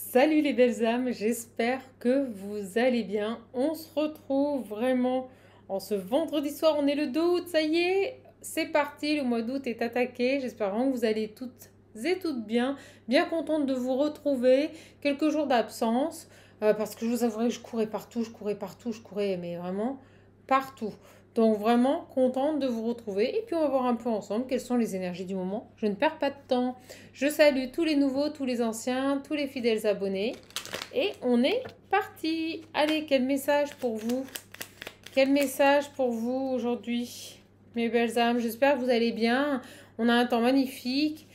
Salut les belles âmes, j'espère que vous allez bien. On se retrouve vraiment en ce vendredi soir, on est le 2 août, ça y est, c'est parti, le mois d'août est attaqué. J'espère vraiment que vous allez toutes et toutes bien, bien contente de vous retrouver. Quelques jours d'absence, parce que je vous avouerai que je courais, mais vraiment partout. Donc vraiment contente de vous retrouver et puis on va voir un peu ensemble quelles sont les énergies du moment. Je ne perds pas de temps. Je salue tous les nouveaux, tous les anciens, tous les fidèles abonnés. Et on est parti. Allez, quel message pour vous? Quel message pour vous aujourd'hui, mes belles âmes? J'espère que vous allez bien. On a un temps magnifique.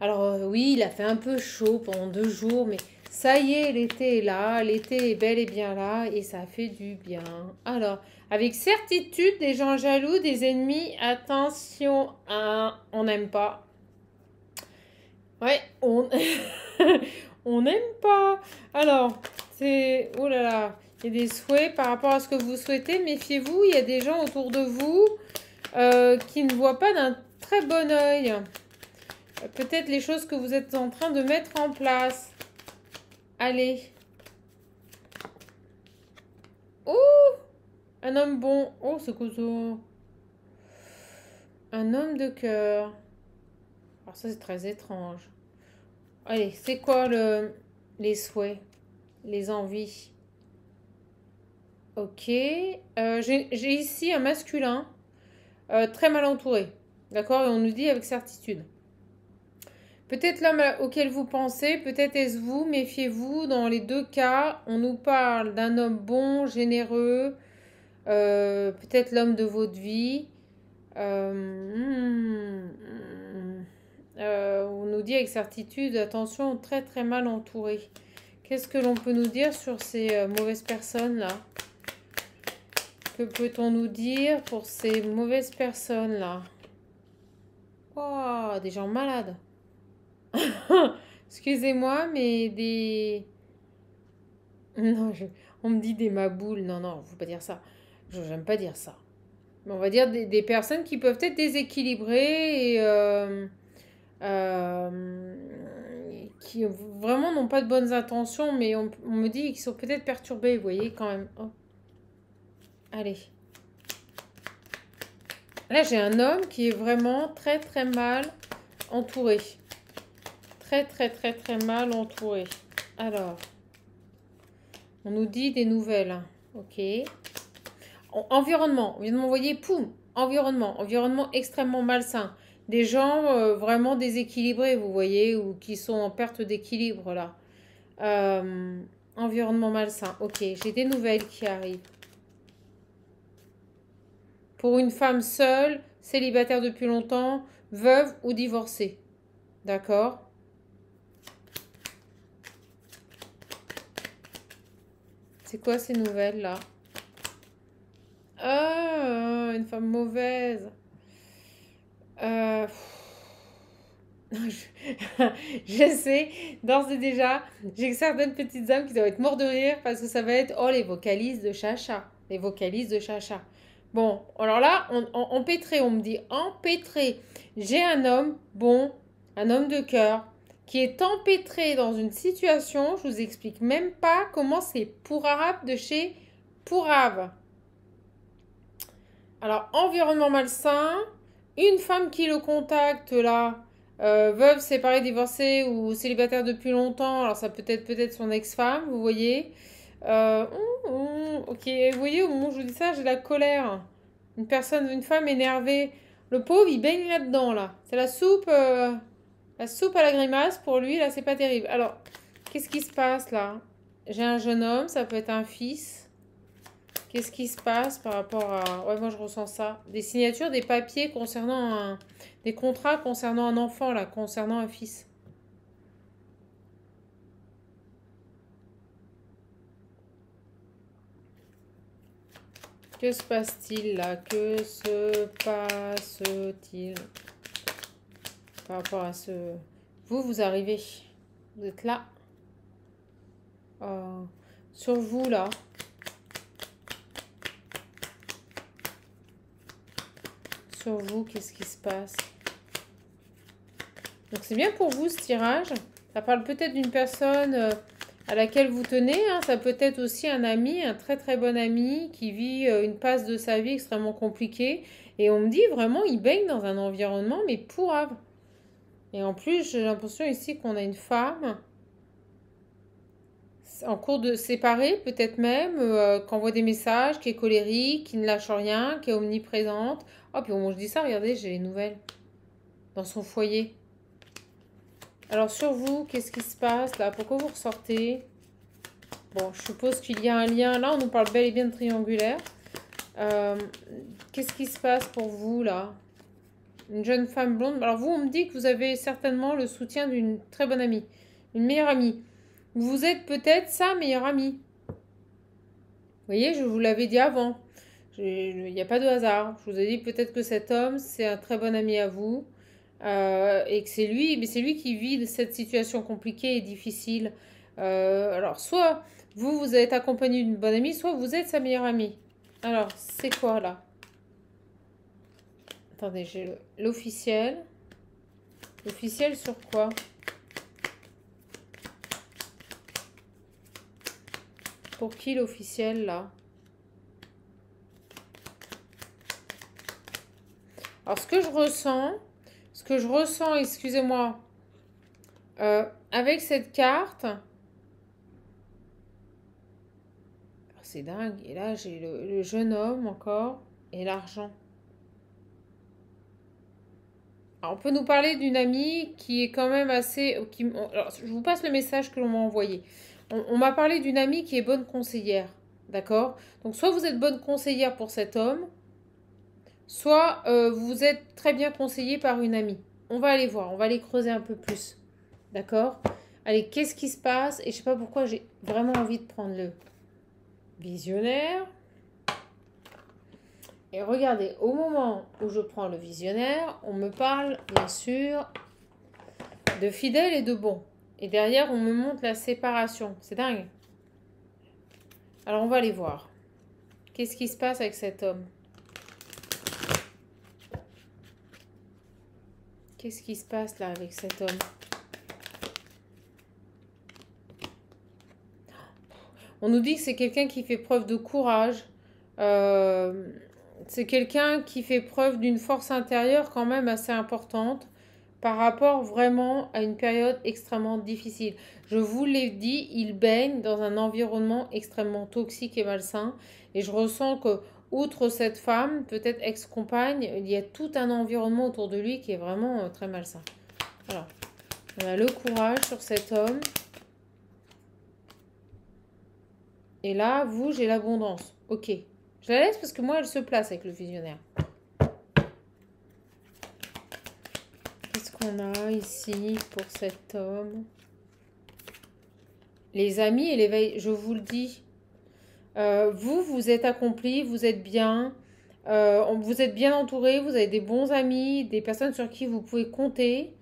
Alors oui, il a fait un peu chaud pendant 2 jours, mais ça y est, l'été est là. L'été est bel et bien là et ça fait du bien. Alors, avec certitude, des gens jaloux, des ennemis, attention, hein, on n'aime pas. Ouais, on on n'aime pas. Alors, c'est... Oh là là, il y a des souhaits par rapport à ce que vous souhaitez. Méfiez-vous, il y a des gens autour de vous qui ne voient pas d'un très bon œil. Peut-être les choses que vous êtes en train de mettre en place. Allez. Oh, un homme bon. Oh, c'est quoi ça? Un homme de cœur. Alors ça, c'est très étrange. Allez, c'est quoi les souhaits, les envies? Ok. J'ai ici un masculin très mal entouré. D'accord? Et on nous dit avec certitude. Peut-être l'homme auquel vous pensez, peut-être est-ce vous, méfiez-vous. Dans les deux cas, on nous parle d'un homme bon, généreux, peut-être l'homme de votre vie. On nous dit avec certitude, attention, très très mal entouré. Qu'est-ce que l'on peut nous dire sur ces mauvaises personnes-là? Que peut-on nous dire pour ces mauvaises personnes-là? Oh, des gens malades. Excusez-moi, mais des... Non, on me dit des maboules. Non, non, faut pas dire ça. J'aime pas dire ça. Mais on va dire des personnes qui peuvent être déséquilibrées et euh, qui vraiment n'ont pas de bonnes intentions, mais on me dit qu'ils sont peut-être perturbés, vous voyez, quand même. Oh, allez. Là, j'ai un homme qui est vraiment très très mal entouré. Très très très très mal entouré. Alors, on nous dit des nouvelles, hein. Ok. Environnement, on vient de m'envoyer, poum, environnement extrêmement malsain. Des gens vraiment déséquilibrés, vous voyez, ou qui sont en perte d'équilibre, là. Euh, Environnement malsain, ok, j'ai des nouvelles qui arrivent. Pour une femme seule, célibataire depuis longtemps, veuve ou divorcée. D'accord? C'est quoi ces nouvelles-là? Ah, une femme mauvaise. Euh, je sais, d'ores et déjà, j'ai certaines petites âmes qui doivent être mortes de rire parce que ça va être, oh, les vocalises de Chacha. Les vocalises de Chacha. Bon, alors là, empêtré, on me dit empêtré. J'ai un homme, bon, un homme de cœur, qui est empêtré dans une situation, je vous explique même pas comment c'est pour arabe de chez Pourave. Alors, environnement malsain, une femme qui le contacte là, veuve, séparée, divorcée ou célibataire depuis longtemps, alors ça peut être peut-être son ex-femme, vous voyez. Euh, ok, vous voyez, au moment où je vous dis ça, j'ai la colère. Une personne, une femme énervée. Le pauvre, il baigne là-dedans, là. C'est la soupe à la grimace pour lui, là, c'est pas terrible. Alors, qu'est-ce qui se passe là? J'ai un jeune homme, ça peut être un fils. Qu'est-ce qui se passe par rapport à... Ouais, moi je ressens ça. Des signatures, des papiers concernant un... Des contrats concernant un enfant, là, concernant un fils. Que se passe-t-il là? Que se passe-t-il par rapport à ce... vous arrivez. Vous êtes là. Sur vous, là. Sur vous, qu'est-ce qui se passe? Donc c'est bien pour vous ce tirage. Ça parle peut-être d'une personne à laquelle vous tenez. Hein. Ça peut être aussi un ami, un très très bon ami qui vit une passe de sa vie extrêmement compliquée. Et on me dit vraiment, il baigne dans un environnement, mais pourrave. Et en plus, j'ai l'impression ici qu'on a une femme en cours de séparer, peut-être même, qui envoie des messages, qui est colérique, qui ne lâche rien, qui est omniprésente. Oh, puis au moment où je dis ça, regardez, j'ai les nouvelles dans son foyer. Alors sur vous, qu'est-ce qui se passe là? Pourquoi vous ressortez? Bon, je suppose qu'il y a un lien. Là, on nous parle bel et bien de triangulaire. Qu'est-ce qui se passe pour vous là? Une jeune femme blonde. Alors vous, on me dit que vous avez certainement le soutien d'une très bonne amie. Une meilleure amie. Vous êtes peut-être sa meilleure amie. Vous voyez, je vous l'avais dit avant. Il n'y a pas de hasard. Je vous ai dit peut-être que cet homme, c'est un très bon ami à vous. Et que c'est lui, mais c'est lui qui vit cette situation compliquée et difficile. Alors, soit vous êtes accompagné d'une bonne amie, soit vous êtes sa meilleure amie. Alors, c'est quoi là? Attendez, j'ai l'officiel. L'officiel sur quoi? Pour qui l'officiel là? Alors, ce que je ressens, excusez-moi, avec cette carte, c'est dingue. Et là, j'ai le jeune homme encore et l'argent. Alors, on peut nous parler d'une amie qui est quand même assez... alors, je vous passe le message que l'on m'a envoyé. On m'a parlé d'une amie qui est bonne conseillère. D'accord? Donc, soit vous êtes bonne conseillère pour cet homme, soit vous êtes très bien conseillé par une amie. On va aller voir, on va aller creuser un peu plus. D'accord? Allez, qu'est-ce qui se passe? Et je sais pas pourquoi j'ai vraiment envie de prendre le visionnaire. Et regardez, au moment où je prends le visionnaire, on me parle bien sûr de fidèle et de bon. Et derrière, on me montre la séparation. C'est dingue. Alors, on va aller voir. Qu'est-ce qui se passe avec cet homme? Qu'est-ce qui se passe là avec cet homme? On nous dit que c'est quelqu'un qui fait preuve de courage. C'est quelqu'un qui fait preuve d'une force intérieure quand même assez importante par rapport vraiment à une période extrêmement difficile. Je vous l'ai dit, il baigne dans un environnement extrêmement toxique et malsain. Et je ressens que, outre cette femme, peut-être ex-compagne, il y a tout un environnement autour de lui qui est vraiment très malsain. Alors, on a le courage sur cet homme. Et là, vous, j'ai l'abondance. Ok. Je la laisse parce que moi, elle se place avec le visionnaire. Qu'est-ce qu'on a ici pour cet homme? Les amis et l'éveil, je vous le dis. Vous êtes accompli, vous êtes bien. Vous êtes bien entouré, vous avez des bons amis, des personnes sur qui vous pouvez compter.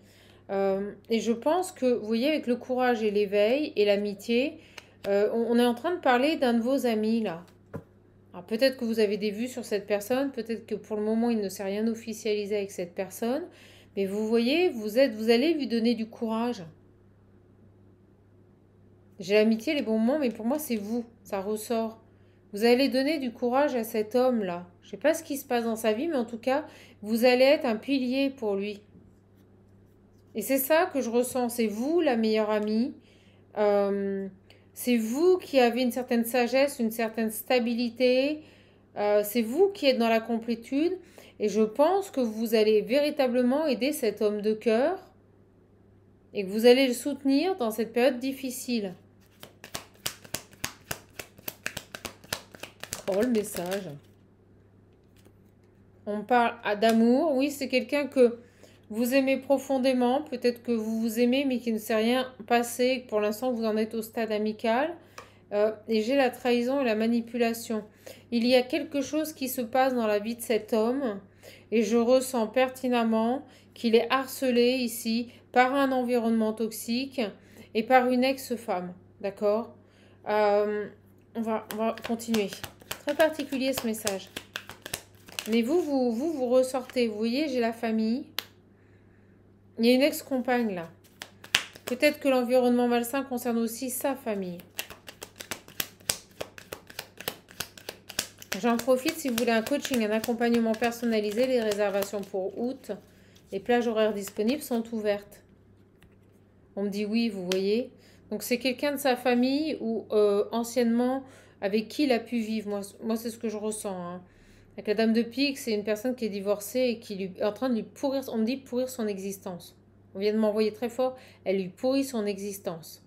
Et je pense que, vous voyez, avec le courage et l'éveil et l'amitié, on est en train de parler d'un de vos amis, là. Alors peut-être que vous avez des vues sur cette personne, peut-être que pour le moment, il ne s'est rien officialisé avec cette personne. Mais vous voyez, vous allez lui donner du courage. J'ai l'amitié, les bons moments, mais pour moi, c'est vous. Ça ressort. Vous allez donner du courage à cet homme-là. Je ne sais pas ce qui se passe dans sa vie, mais en tout cas, vous allez être un pilier pour lui. Et c'est ça que je ressens. C'est vous, la meilleure amie. C'est vous qui avez une certaine sagesse, une certaine stabilité. C'est vous qui êtes dans la complétude. Et je pense que vous allez véritablement aider cet homme de cœur et que vous allez le soutenir dans cette période difficile. Oh, le message. On parle d'amour. Oui, c'est quelqu'un que vous aimez profondément. Peut-être que vous vous aimez, mais qui ne s'est rien passé. Pour l'instant, vous en êtes au stade amical. Et j'ai la trahison et la manipulation. Il y a quelque chose qui se passe dans la vie de cet homme. Et je ressens pertinemment qu'il est harcelé ici par un environnement toxique et par une ex-femme. D'accord? On va continuer. Très particulier ce message. Mais vous ressortez. Vous voyez, j'ai la famille. Il y a une ex-compagne là. Peut-être que l'environnement malsain concerne aussi sa famille. J'en profite si vous voulez un coaching, un accompagnement personnalisé. Les réservations pour août, les plages horaires disponibles sont ouvertes. On me dit oui, vous voyez. Donc c'est quelqu'un de sa famille ou anciennement avec qui il a pu vivre. Moi c'est ce que je ressens. Hein. Avec la dame de pique, c'est une personne qui est divorcée et qui lui, est en train de lui pourrir, on me dit pourrir son existence. On vient de m'envoyer très fort, elle lui pourrit son existence.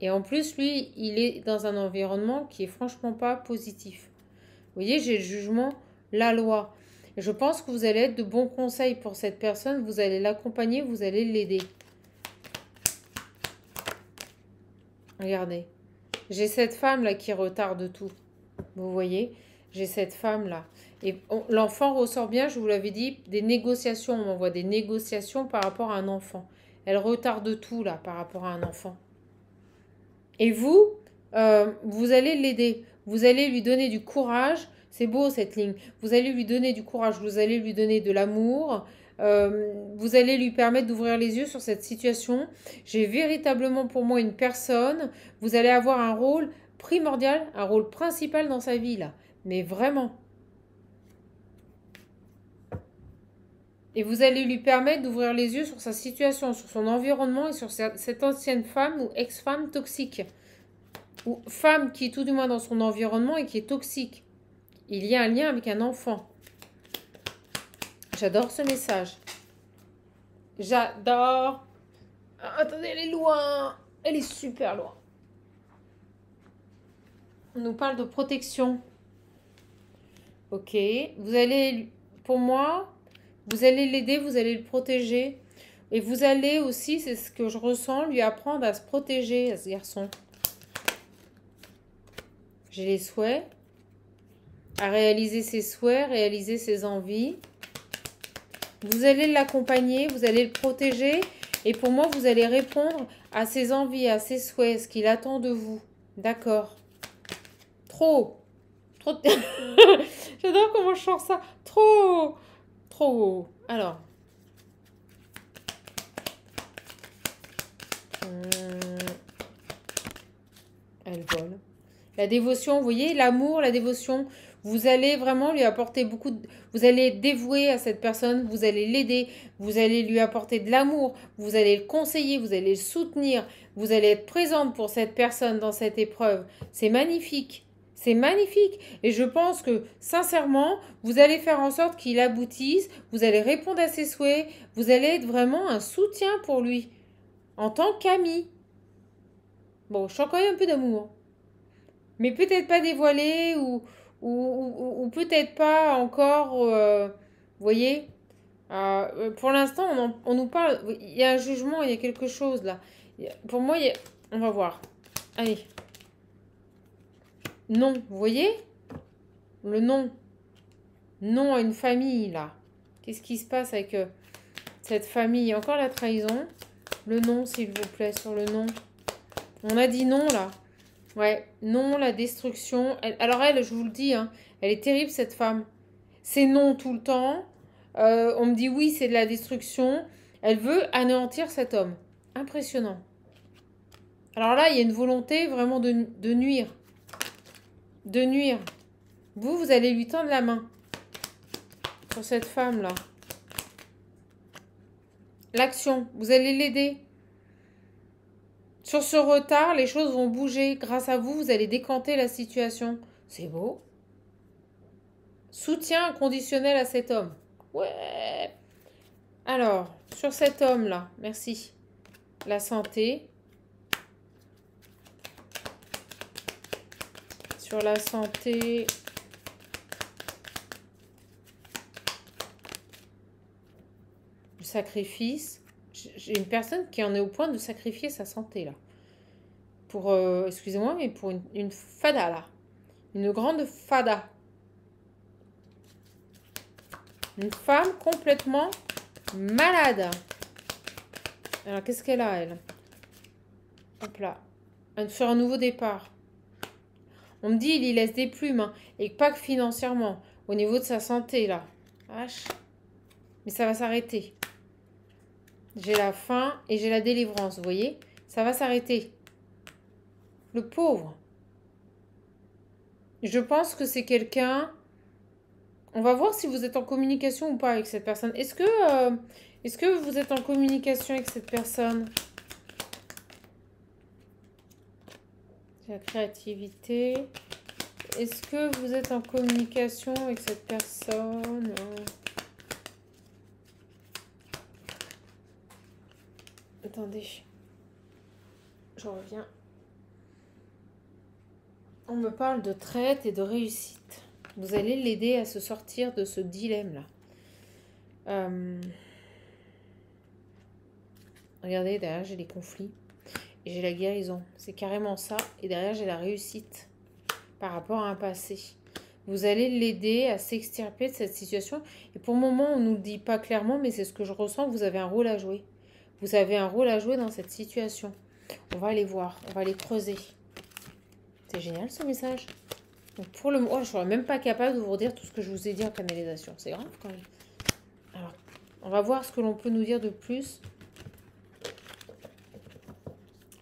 Et en plus, lui, il est dans un environnement qui est franchement pas positif. Vous voyez, j'ai le jugement, la loi. Et je pense que vous allez être de bons conseils pour cette personne, vous allez l'accompagner, vous allez l'aider. Regardez, j'ai cette femme-là qui retarde tout. Vous voyez, j'ai cette femme-là. Et l'enfant ressort bien, je vous l'avais dit, des négociations. On m'envoie des négociations par rapport à un enfant. Elle retarde tout, là, par rapport à un enfant. Et vous, vous allez l'aider. Vous allez lui donner du courage. C'est beau, cette ligne. Vous allez lui donner du courage. Vous allez lui donner de l'amour. Vous allez lui permettre d'ouvrir les yeux sur cette situation. J'ai véritablement pour moi une personne. Vous allez avoir un rôle primordial, un rôle principal dans sa vie, là. Mais vraiment. Et vous allez lui permettre d'ouvrir les yeux sur sa situation, sur son environnement et sur cette ancienne femme ou ex-femme toxique. Ou femme qui est tout du moins dans son environnement et qui est toxique. Il y a un lien avec un enfant. J'adore ce message. J'adore. Ah, attendez, elle est loin. Elle est super loin. On nous parle de protection. Ok. Vous allez, pour moi, vous allez l'aider, vous allez le protéger. Et vous allez aussi, c'est ce que je ressens, lui apprendre à se protéger, à ce garçon. J'ai les souhaits. À réaliser ses souhaits, réaliser ses envies. Vous allez l'accompagner, vous allez le protéger. Et pour moi, vous allez répondre à ses envies, à ses souhaits, ce qu'il attend de vous. D'accord. Trop. J'adore comment je chante ça. Trop. Alors. Elle vole. La dévotion, vous voyez, l'amour, la dévotion. Vous allez vraiment lui apporter beaucoup de... Vous allez être dévoué à cette personne, vous allez l'aider, vous allez lui apporter de l'amour, vous allez le conseiller, vous allez le soutenir, vous allez être présente pour cette personne dans cette épreuve. C'est magnifique. C'est magnifique. Et je pense que, sincèrement, vous allez faire en sorte qu'il aboutisse, vous allez répondre à ses souhaits, vous allez être vraiment un soutien pour lui, en tant qu'ami. Bon, je sens quand même un peu d'amour. Mais peut-être pas dévoilé ou peut-être pas encore, vous voyez, pour l'instant, on nous parle, il y a un jugement, il y a quelque chose là. Pour moi, on va voir. Allez. Non, vous voyez? Le non. Non à une famille là. Qu'est-ce qui se passe avec cette famille? Encore la trahison. Le non, s'il vous plaît, sur le non. On a dit non là. Ouais, non, la destruction. Alors elle, je vous le dis, hein, elle est terrible cette femme. C'est non tout le temps. On me dit oui, c'est de la destruction. Elle veut anéantir cet homme. Impressionnant. Alors là, il y a une volonté vraiment de nuire. De nuire. Vous allez lui tendre la main. Sur cette femme-là. L'action, vous allez l'aider. Sur ce retard, les choses vont bouger. Grâce à vous, vous allez décanter la situation. C'est beau. Soutien inconditionnel à cet homme. Ouais. Alors, sur cet homme-là, merci. La santé. Sur la santé. Le sacrifice. J'ai une personne qui en est au point de sacrifier sa santé, là. Pour, excusez-moi, mais pour une fada, là. Une grande fada. Une femme complètement malade. Alors, qu'est-ce qu'elle a, elle? Hop là. Sur un nouveau départ. On me dit, il y laisse des plumes, hein, et pas que financièrement. Au niveau de sa santé, là. Vache. Mais ça va s'arrêter. J'ai la fin et j'ai la délivrance, vous voyez? Ça va s'arrêter. Le pauvre. Je pense que c'est quelqu'un... On va voir si vous êtes en communication ou pas avec cette personne. Est-ce que vous êtes en communication avec cette personne? La créativité. Est-ce que vous êtes en communication avec cette personne? Attendez. Je reviens. On me parle de traite et de réussite. Vous allez l'aider à se sortir de ce dilemme-là. Regardez, derrière, j'ai les conflits. Et j'ai la guérison. C'est carrément ça. Et derrière, j'ai la réussite par rapport à un passé. Vous allez l'aider à s'extirper de cette situation. Et pour le moment, on ne nous le dit pas clairement, mais c'est ce que je ressens. Vous avez un rôle à jouer. Vous avez un rôle à jouer dans cette situation. On va aller voir. On va aller creuser. C'est génial ce message. Donc pour le moment, je ne serais même pas capable de vous redire tout ce que je vous ai dit en canalisation. C'est grave quand même. Alors, on va voir ce que l'on peut nous dire de plus.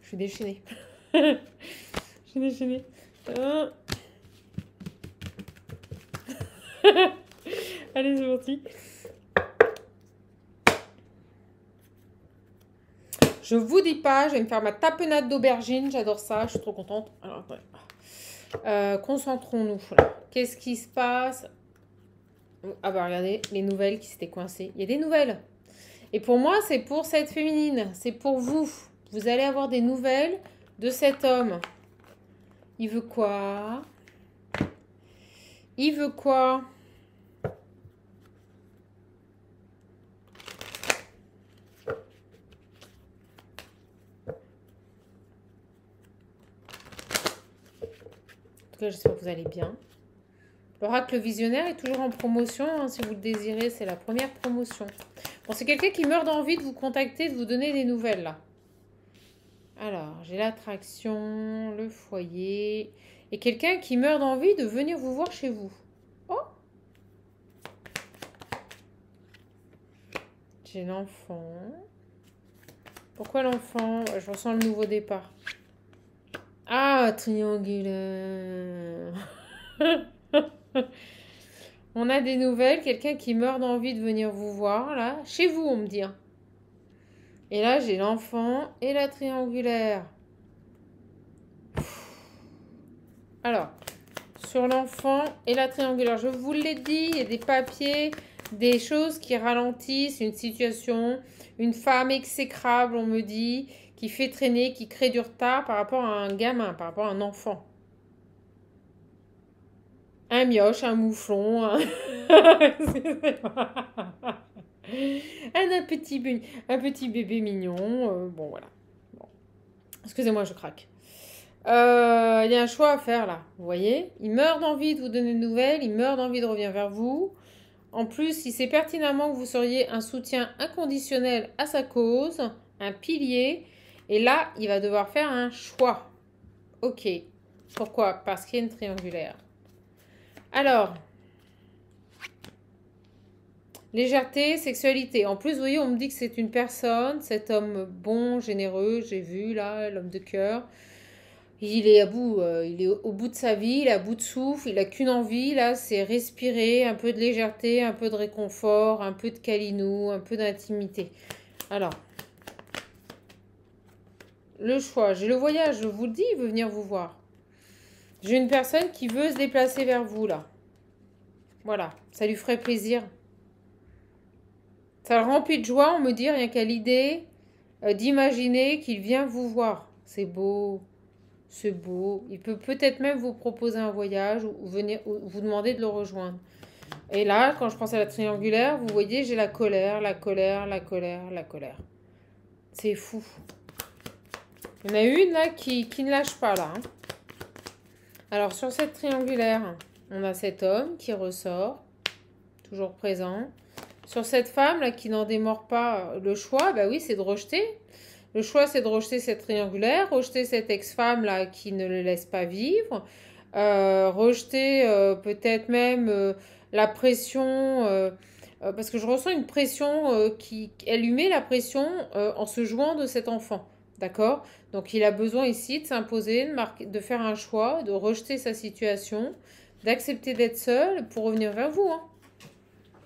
Je suis déchaînée. Je suis déchaînée. Allez, c'est parti. Je vous dis pas, je vais me faire ma tapenade d'aubergine. J'adore ça, je suis trop contente. Alors, concentrons-nous. Qu'est-ce qui se passe? Ah bah regardez, les nouvelles qui s'étaient coincées. Il y a des nouvelles. Et pour moi, c'est pour cette féminine. C'est pour vous. Vous allez avoir des nouvelles de cet homme. Il veut quoi? Il veut quoi? En tout cas, j'espère que vous allez bien. L'oracle visionnaire est toujours en promotion. Hein, si vous le désirez, c'est la première promotion. Bon, c'est quelqu'un qui meurt d'envie de vous contacter, de vous donner des nouvelles, là. Alors, j'ai l'attraction, le foyer. Et quelqu'un qui meurt d'envie de venir vous voir chez vous. Oh! J'ai l'enfant. Pourquoi l'enfant? Je ressens le nouveau départ. Ah, triangulaire. On a des nouvelles. Quelqu'un qui meurt d'envie de venir vous voir, là. Chez vous, on me dit. Hein. Et là, j'ai l'enfant et la triangulaire. Alors, sur l'enfant et la triangulaire, je vous l'ai dit, il y a des papiers, des choses qui ralentissent une situation. Une femme exécrable, on me dit, qui fait traîner, qui crée du retard par rapport à un gamin, par rapport à un enfant. Un mioche, un mouflon, un petit bébé mignon. Bon, voilà. Bon. Excusez-moi, je craque. Il y a un choix à faire là, vous voyez. Il meurt d'envie de vous donner de nouvelles, il meurt d'envie de revenir vers vous. En plus, il sait pertinemment que vous seriez un soutien inconditionnel à sa cause, un pilier. Et là, il va devoir faire un choix. Ok. Pourquoi? Parce qu'il y a une triangulaire. Alors, légèreté, sexualité. En plus, vous voyez, on me dit que c'est une personne, cet homme bon, généreux, j'ai vu là, l'homme de cœur. Il est il est au bout de sa vie, il est à bout de souffle, il n'a qu'une envie, là, c'est respirer, un peu de légèreté, un peu de réconfort, un peu de câlinou, un peu d'intimité. Alors, le choix, j'ai le voyage, je vous le dis, il veut venir vous voir. J'ai une personne qui veut se déplacer vers vous, là. Voilà, ça lui ferait plaisir. Ça le remplit de joie, on me dit, rien qu'à l'idée d'imaginer qu'il vient vous voir. C'est beau. C'est beau. Il peut peut-être même vous proposer un voyage ou vous demander de le rejoindre. Et là, quand je pense à la triangulaire, vous voyez, j'ai la colère, la colère, la colère, la colère. C'est fou. Il y en a une là qui ne lâche pas là. Hein. Alors sur cette triangulaire, on a cet homme qui ressort, toujours présent. Sur cette femme là qui n'en démord pas, le choix, bah oui, c'est de rejeter. Le choix, c'est de rejeter cette triangulaire, rejeter cette ex-femme-là qui ne le laisse pas vivre, rejeter peut-être même la pression parce que je ressens une pression elle lui met la pression en se jouant de cet enfant. D'accord? Donc il a besoin ici de s'imposer, de faire un choix, de rejeter sa situation, d'accepter d'être seul pour revenir vers vous. Hein.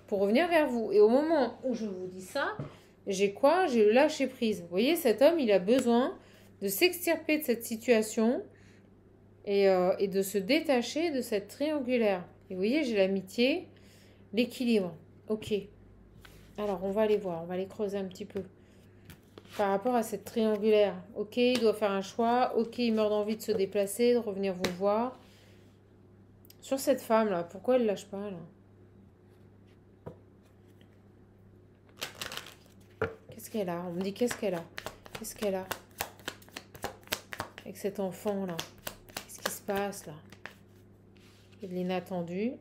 Pour revenir vers vous. Et au moment où je vous dis ça, j'ai quoi? J'ai le lâcher prise. Vous voyez, cet homme, il a besoin de s'extirper de cette situation et de se détacher de cette triangulaire. Et vous voyez, j'ai l'amitié, l'équilibre. Ok. Alors, on va aller voir, on va aller creuser un petit peu. Par rapport à cette triangulaire. Ok, il doit faire un choix. Ok, il meurt d'envie de se déplacer, de revenir vous voir. Sur cette femme-là, pourquoi elle ne lâche pas, là? Qu'est-ce qu'elle a? On me dit qu'est-ce qu'elle a? Qu'est-ce qu'elle a? Avec cet enfant-là. Qu'est-ce qui se passe, là? Il y a de l'inattendu.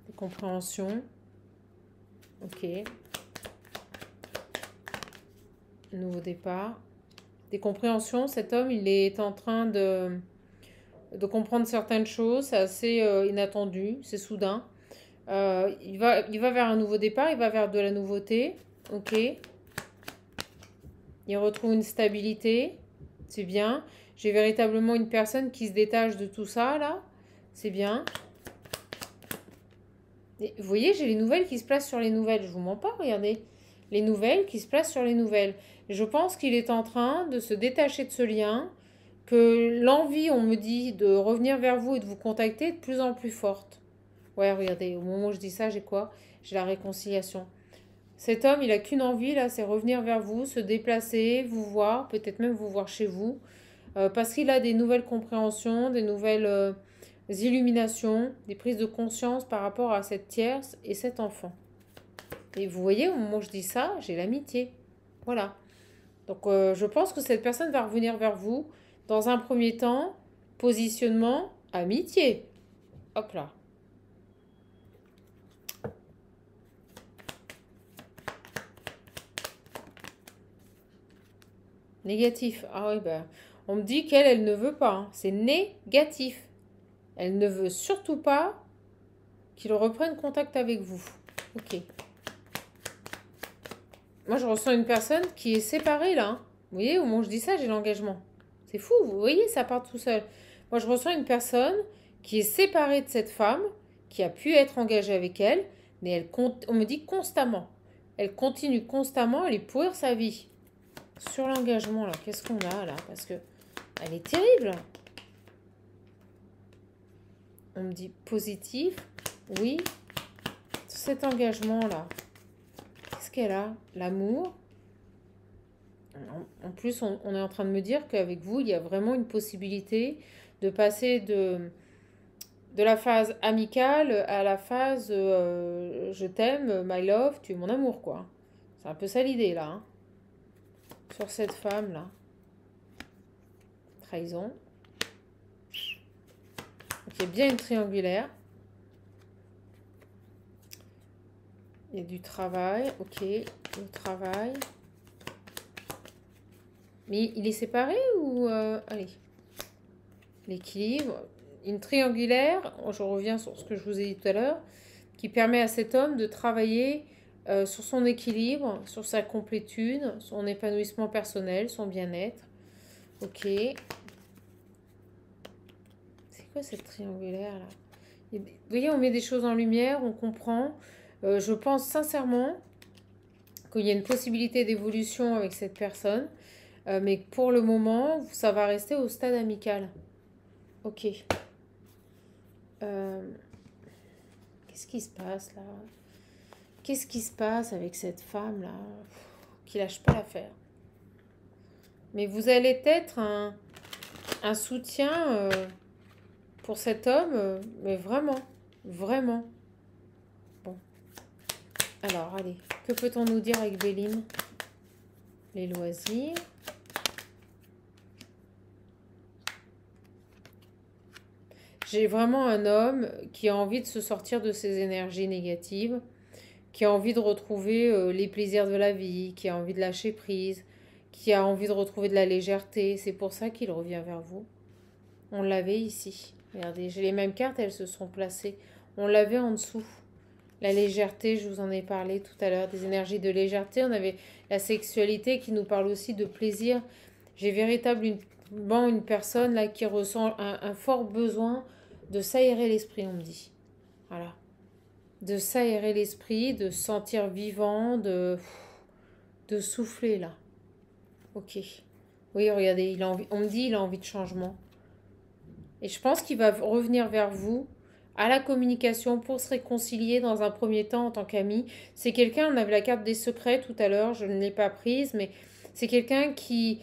Des compréhensions. Ok. Nouveau départ. Des compréhensions. Cet homme, il est en train de comprendre certaines choses. C'est assez inattendu. C'est soudain. Il va vers un nouveau départ. Il va vers de la nouveauté. Ok. Il retrouve une stabilité. C'est bien. J'ai véritablement une personne qui se détache de tout ça, là. C'est bien. Et vous voyez, j'ai les nouvelles qui se placent sur les nouvelles. Je vous mens pas, regardez. Les nouvelles qui se placent sur les nouvelles. Et je pense qu'il est en train de se détacher de ce lien, que l'envie, on me dit, de revenir vers vous et de vous contacter est de plus en plus forte. Ouais, regardez, au moment où je dis ça, j'ai quoi? J'ai la réconciliation. Cet homme, il a qu'une envie, là, c'est revenir vers vous, se déplacer, vous voir, peut-être même vous voir chez vous, parce qu'il a des nouvelles compréhensions, des nouvelles illuminations, des prises de conscience par rapport à cette tierce et cet enfant. Et vous voyez, au moment où je dis ça, j'ai l'amitié. Voilà. Donc, je pense que cette personne va revenir vers vous. Dans un premier temps, positionnement, amitié. Hop là. Négatif. Ah oui, ben, on me dit qu'elle, elle ne veut pas. Hein. C'est négatif. Elle ne veut surtout pas qu'il reprenne contact avec vous. Ok. Moi, je ressens une personne qui est séparée, là. Hein. Vous voyez, au moment où je dis ça, j'ai l'engagement. C'est fou, vous voyez, ça part tout seul. Moi, je ressens une personne qui est séparée de cette femme, qui a pu être engagée avec elle, mais on me dit constamment. Elle continue constamment à lui pourrir sa vie. Sur l'engagement, là, qu'est-ce qu'on a, là? Parce que elle est terrible. On me dit positif, oui. Cet engagement-là, qu'est-ce qu'elle a? L'amour. En plus, on est en train de me dire qu'avec vous, il y a vraiment une possibilité de passer de la phase amicale à la phase je t'aime, my love, tu es mon amour, quoi. C'est un peu ça l'idée, là. Hein. Sur cette femme-là. Trahison. Il y a bien une triangulaire. Il y a du travail, ok, le travail. Mais il est séparé ou... allez, l'équilibre. Une triangulaire, je reviens sur ce que je vous ai dit tout à l'heure, qui permet à cet homme de travailler sur son équilibre, sur sa complétude, son épanouissement personnel, son bien-être. Ok. C'est quoi cette triangulaire là? Vous voyez, on met des choses en lumière, on comprend. Je pense sincèrement qu'il y a une possibilité d'évolution avec cette personne, mais pour le moment, ça va rester au stade amical. Ok. Qu'est-ce qui se passe là? Qu'est-ce qui se passe avec cette femme là qui lâche pas l'affaire? Mais vous allez être un soutien pour cet homme, mais vraiment, vraiment. Bon. Alors, allez, que peut-on nous dire avec Béline? Les loisirs. J'ai vraiment un homme qui a envie de se sortir de ses énergies négatives, qui a envie de retrouver les plaisirs de la vie, qui a envie de lâcher prise, qui a envie de retrouver de la légèreté. C'est pour ça qu'il revient vers vous. On l'avait ici. Regardez, j'ai les mêmes cartes, elles se sont placées. on l'avait en dessous. La légèreté, je vous en ai parlé tout à l'heure, des énergies de légèreté. On avait la sexualité qui nous parle aussi de plaisir. J'ai véritablement une personne là qui ressent un fort besoin de s'aérer l'esprit, on me dit. Voilà. De s'aérer l'esprit, de se sentir vivant, de souffler là. Ok. Oui, regardez, il a envie, on me dit il a envie de changement. Et je pense qu'il va revenir vers vous à la communication pour se réconcilier dans un premier temps en tant qu'ami. C'est quelqu'un, on avait la carte des secrets tout à l'heure, je ne l'ai pas prise, mais c'est quelqu'un qui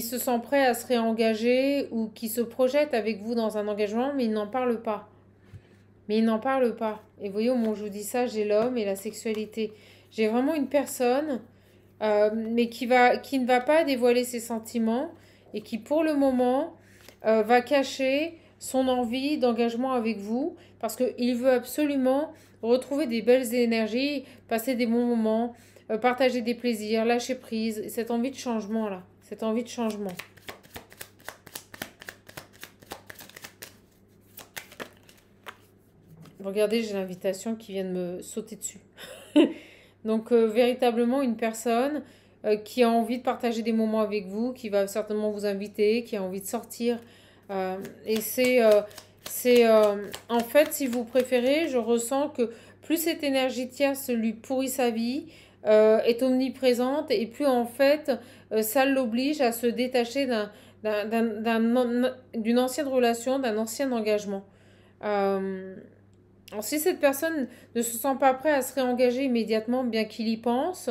se sent prêt à se réengager ou qui se projette avec vous dans un engagement, mais il n'en parle pas. Mais il n'en parle pas. Et vous voyez, au moment où je vous dis ça, j'ai l'homme et la sexualité. J'ai vraiment une personne, mais qui ne va pas dévoiler ses sentiments et qui, pour le moment, va cacher son envie d'engagement avec vous parce qu'il veut absolument retrouver des belles énergies, passer des bons moments, partager des plaisirs, lâcher prise, cette envie de changement là, cette envie de changement. Regardez, j'ai l'invitation qui vient de me sauter dessus. Donc véritablement une personne qui a envie de partager des moments avec vous, qui va certainement vous inviter, qui a envie de sortir. Et en fait, si vous préférez, je ressens que plus cette énergie tierce lui pourrit sa vie, est omniprésente, et plus en fait, ça l'oblige à se détacher d'une ancienne relation, d'un ancien engagement. Alors, si cette personne ne se sent pas prêt à se réengager immédiatement, bien qu'il y pense,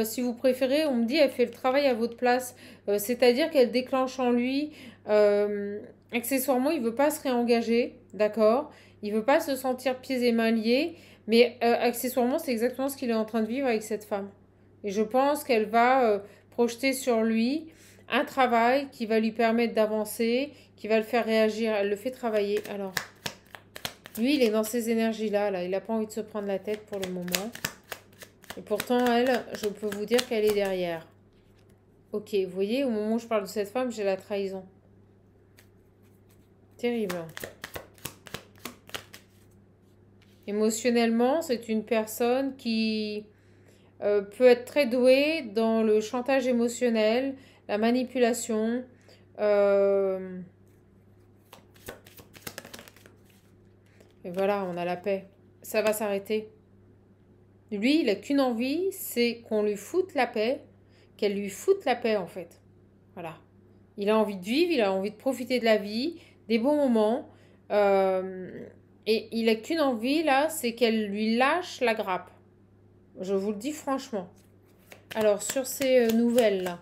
si vous préférez, on me dit elle fait le travail à votre place. C'est-à-dire qu'elle déclenche en lui, accessoirement, il ne veut pas se réengager, d'accord? Il ne veut pas se sentir pieds et mains liés, mais accessoirement, c'est exactement ce qu'il est en train de vivre avec cette femme. Et je pense qu'elle va projeter sur lui un travail qui va lui permettre d'avancer, qui va le faire réagir. Elle le fait travailler. Alors, lui, il est dans ces énergies-là. Là. Il n'a pas envie de se prendre la tête pour le moment. Et pourtant, elle, je peux vous dire qu'elle est derrière. Ok, vous voyez, au moment où je parle de cette femme, j'ai la trahison. Terrible. Émotionnellement, c'est une personne qui peut être très douée dans le chantage émotionnel, la manipulation. Et voilà, on a la paix. Ça va s'arrêter. Lui, il n'a qu'une envie, c'est qu'on lui foute la paix, qu'elle lui foute la paix en fait. Voilà. Il a envie de vivre, il a envie de profiter de la vie, des bons moments. Et il n'a qu'une envie là, c'est qu'elle lui lâche la grappe. Je vous le dis franchement. Alors, sur ces nouvelles là,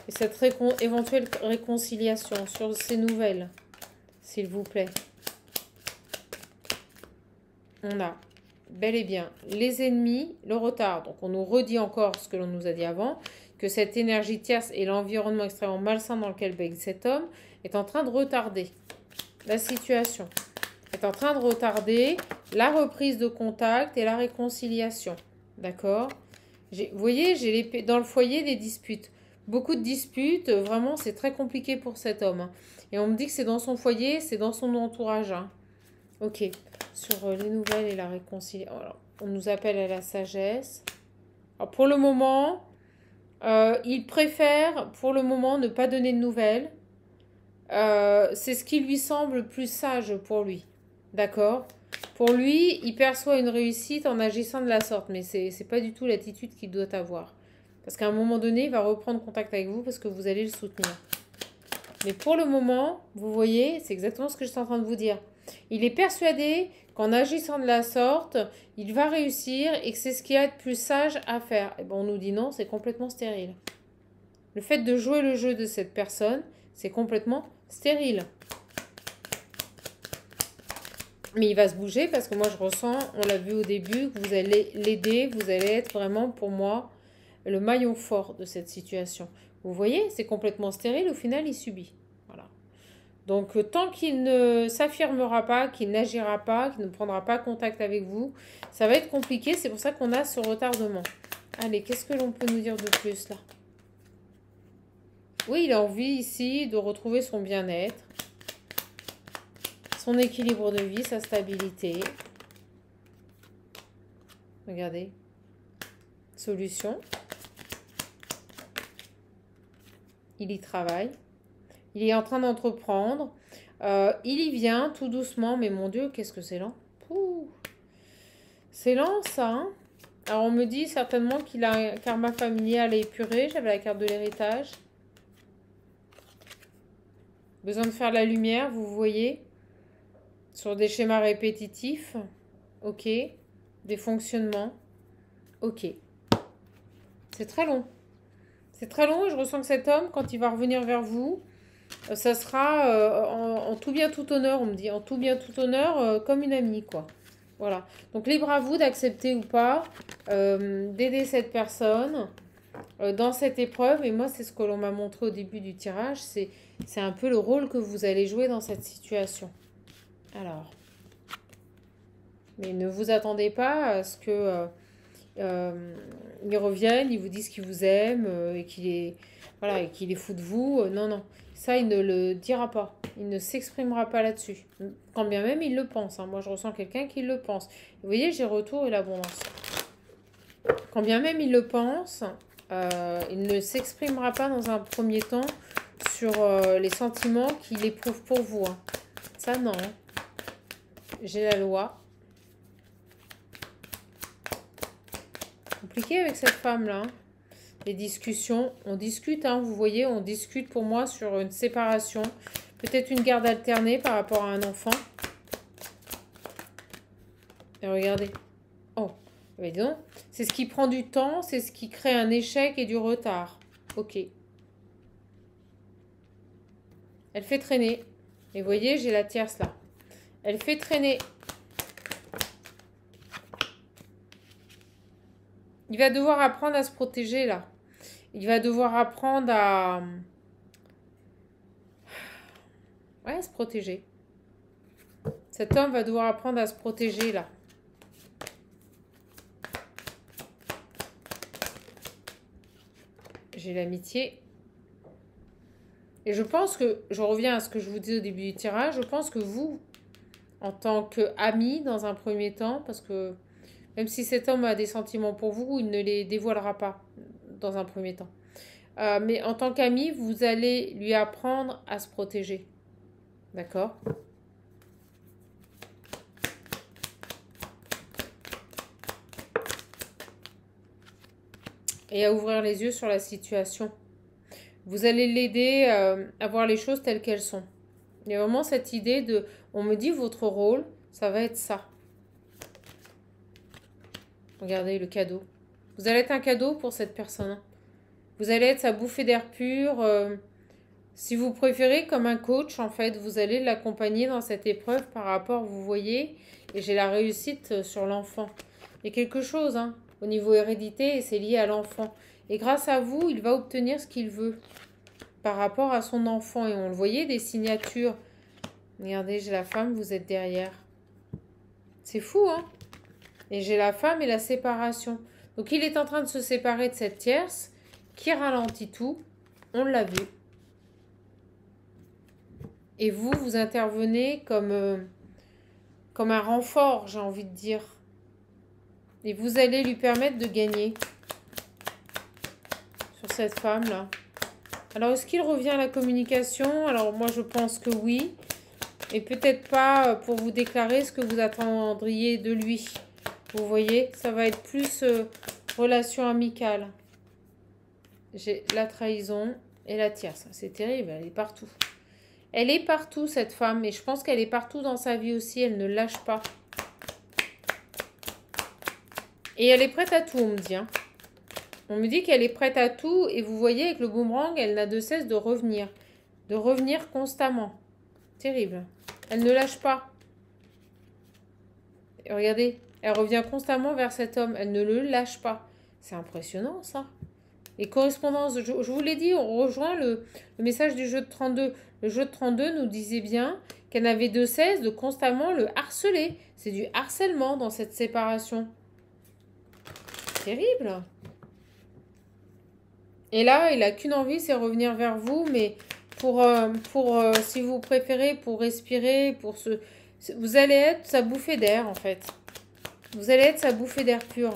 et cette éventuelle réconciliation, sur ces nouvelles, s'il vous plaît. On a bel et bien les ennemis, le retard. Donc on nous redit encore ce que l'on nous a dit avant, que cette énergie tierce et l'environnement extrêmement malsain dans lequel baigne cet homme est en train de retarder la situation, est en train de retarder la reprise de contact et la réconciliation. D'accord? Vous voyez, j'ai dans le foyer des disputes. Beaucoup de disputes, vraiment c'est très compliqué pour cet homme. Hein. Et on me dit que c'est dans son foyer, c'est dans son entourage. Hein. Ok, sur les nouvelles et la réconciliation. On nous appelle à la sagesse. Alors pour le moment, il préfère pour le moment ne pas donner de nouvelles. C'est ce qui lui semble plus sage pour lui. D'accord? Pour lui, il perçoit une réussite en agissant de la sorte. Mais c'est pas du tout l'attitude qu'il doit avoir. Parce qu'à un moment donné, il va reprendre contact avec vous parce que vous allez le soutenir. Mais pour le moment, vous voyez, c'est exactement ce que je suis en train de vous dire. Il est persuadé qu'en agissant de la sorte, il va réussir et que c'est ce qu'il y a de plus sage à faire. Et bon, on nous dit non, c'est complètement stérile. Le fait de jouer le jeu de cette personne, c'est complètement stérile. Mais il va se bouger parce que moi je ressens, on l'a vu au début, que vous allez l'aider, vous allez être vraiment pour moi le maillon fort de cette situation. Vous voyez, c'est complètement stérile, au final il subit. Voilà. Donc, tant qu'il ne s'affirmera pas, qu'il n'agira pas, qu'il ne prendra pas contact avec vous, ça va être compliqué. C'est pour ça qu'on a ce retardement. Allez, qu'est-ce que l'on peut nous dire de plus, là? Oui, il a envie, ici, de retrouver son bien-être, son équilibre de vie, sa stabilité. Regardez. Solution. Il y travaille. Il est en train d'entreprendre. Il y vient tout doucement. Mais mon Dieu, qu'est-ce que c'est lent. C'est lent, ça. Hein. Alors, on me dit certainement qu'il a un karma familial épuré. J'avais la carte de l'héritage. Besoin de faire la lumière, vous voyez. Sur des schémas répétitifs. Ok. Des fonctionnements. Ok. C'est très long. C'est très long et je ressens que cet homme, quand il va revenir vers vous, ça sera en tout bien, tout honneur, on me dit. En tout bien, tout honneur, comme une amie, quoi. Voilà. Donc, libre à vous d'accepter ou pas, d'aider cette personne dans cette épreuve. Et moi, c'est ce que l'on m'a montré au début du tirage. C'est un peu le rôle que vous allez jouer dans cette situation. Alors. Mais ne vous attendez pas à ce que ils reviennent, ils vous disent qu'ils vous aiment et qu'il est, voilà, et qu'il est fou de vous. Non, non. Ça, il ne le dira pas. Il ne s'exprimera pas là-dessus. Quand bien même il le pense. Hein. Moi, je ressens quelqu'un qui le pense. Vous voyez, j'ai retour et l'abondance. Quand bien même il le pense, il ne s'exprimera pas dans un premier temps sur les sentiments qu'il éprouve pour vous. Hein. Ça, non. J'ai la loi. Compliqué avec cette femme-là. Hein. Les discussions, on discute, hein, vous voyez, on discute pour moi sur une séparation. Peut-être une garde alternée par rapport à un enfant. Et regardez. Oh, mais dis donc, c'est ce qui prend du temps, c'est ce qui crée un échec et du retard. Ok. Elle fait traîner. Et vous voyez, j'ai la tierce là. Elle fait traîner. Il va devoir apprendre à se protéger là. Il va devoir apprendre à... Ouais, se protéger. Cet homme va devoir apprendre à se protéger là. J'ai l'amitié. Et je pense que, je reviens à ce que je vous disais au début du tirage, je pense que vous, en tant qu'ami dans un premier temps, parce que même si cet homme a des sentiments pour vous, il ne les dévoilera pas dans un premier temps. Mais en tant qu'ami, vous allez lui apprendre à se protéger. D'accord ? Et à ouvrir les yeux sur la situation. Vous allez l'aider à voir les choses telles qu'elles sont. Il y a vraiment cette idée de... On me dit votre rôle, ça va être ça. Regardez le cadeau. Vous allez être un cadeau pour cette personne. Vous allez être sa bouffée d'air pur. Si vous préférez, comme un coach, en fait, vous allez l'accompagner dans cette épreuve par rapport, vous voyez, et j'ai la réussite sur l'enfant. Il y a quelque chose, hein, au niveau hérédité, et c'est lié à l'enfant. Et grâce à vous, il va obtenir ce qu'il veut par rapport à son enfant. Et on le voyait, des signatures. Regardez, j'ai la femme, vous êtes derrière. C'est fou, hein? Et j'ai la femme et la séparation. Donc, il est en train de se séparer de cette tierce qui ralentit tout. On l'a vu. Et vous, vous intervenez comme un renfort, j'ai envie de dire. Et vous allez lui permettre de gagner sur cette femme-là. Alors, est-ce qu'il revient à la communication? Alors, moi, je pense que oui. Et peut-être pas pour vous déclarer ce que vous attendriez de lui. Vous voyez, ça va être plus relation amicale. J'ai la trahison et la tierce. C'est terrible, elle est partout. Elle est partout, cette femme. Et je pense qu'elle est partout dans sa vie aussi. Elle ne lâche pas. Et elle est prête à tout, on me dit. Hein. On me dit qu'elle est prête à tout. Et vous voyez, avec le boomerang, elle n'a de cesse de revenir. De revenir constamment. Terrible. Elle ne lâche pas. Et regardez, elle revient constamment vers cet homme. Elle ne le lâche pas. C'est impressionnant, ça. Et correspondance, je vous l'ai dit, on rejoint le message du jeu de 32. Le jeu de 32 nous disait bien qu'elle n'avait de cesse de constamment le harceler. C'est du harcèlement dans cette séparation. Terrible. Et là, il n'a qu'une envie, c'est revenir vers vous, mais pour si vous préférez, pour respirer, vous allez être sa bouffée d'air, en fait. Vous allez être sa bouffée d'air pur,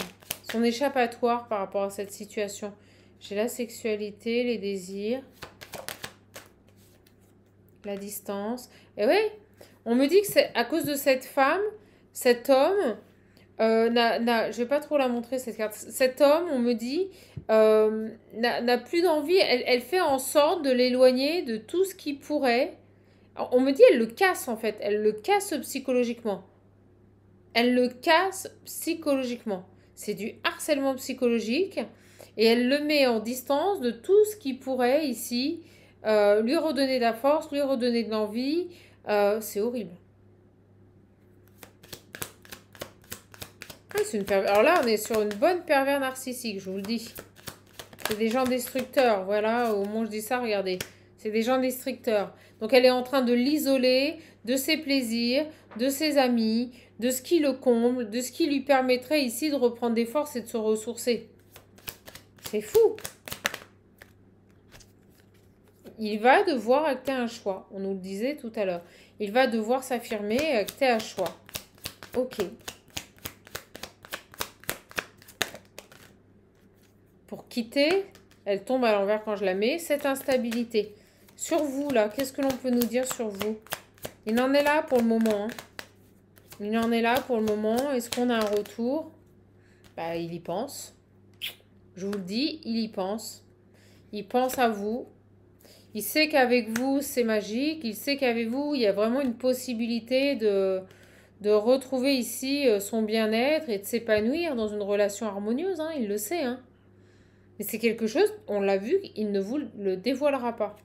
son échappatoire par rapport à cette situation. J'ai la sexualité, les désirs, la distance. Et oui, on me dit que c'est à cause de cette femme, cet homme, je vais pas trop la montrer cette carte. Cet homme, on me dit, n'a plus d'envie. Elle fait en sorte de l'éloigner de tout ce qui pourrait. On me dit, elle le casse en fait. Elle le casse psychologiquement. Elle le casse psychologiquement. C'est du harcèlement psychologique. Et elle le met en distance de tout ce qui pourrait ici lui redonner de la force, lui redonner de l'envie. C'est horrible. Ah, alors là, on est sur une bonne pervers narcissique, je vous le dis. C'est des gens destructeurs. Voilà, au moment où je dis ça, regardez. C'est des gens destructeurs. Donc elle est en train de l'isoler de ses plaisirs, de ses amis, de ce qui le comble, de ce qui lui permettrait ici de reprendre des forces et de se ressourcer. C'est fou. Il va devoir acter un choix. On nous le disait tout à l'heure. Il va devoir s'affirmer et acter un choix. Ok. Pour quitter, elle tombe à l'envers quand je la mets, cette instabilité. Sur vous, là, qu'est-ce que l'on peut nous dire sur vous? Il en est là pour le moment. Hein. Il en est là pour le moment. Est-ce qu'on a un retour? Bah, il y pense. Je vous le dis, il y pense. Il pense à vous. Il sait qu'avec vous, c'est magique. Il sait qu'avec vous, il y a vraiment une possibilité de retrouver ici son bien-être et de s'épanouir dans une relation harmonieuse. Hein. Il le sait, hein. Mais c'est quelque chose, on l'a vu, il ne vous le dévoilera pas.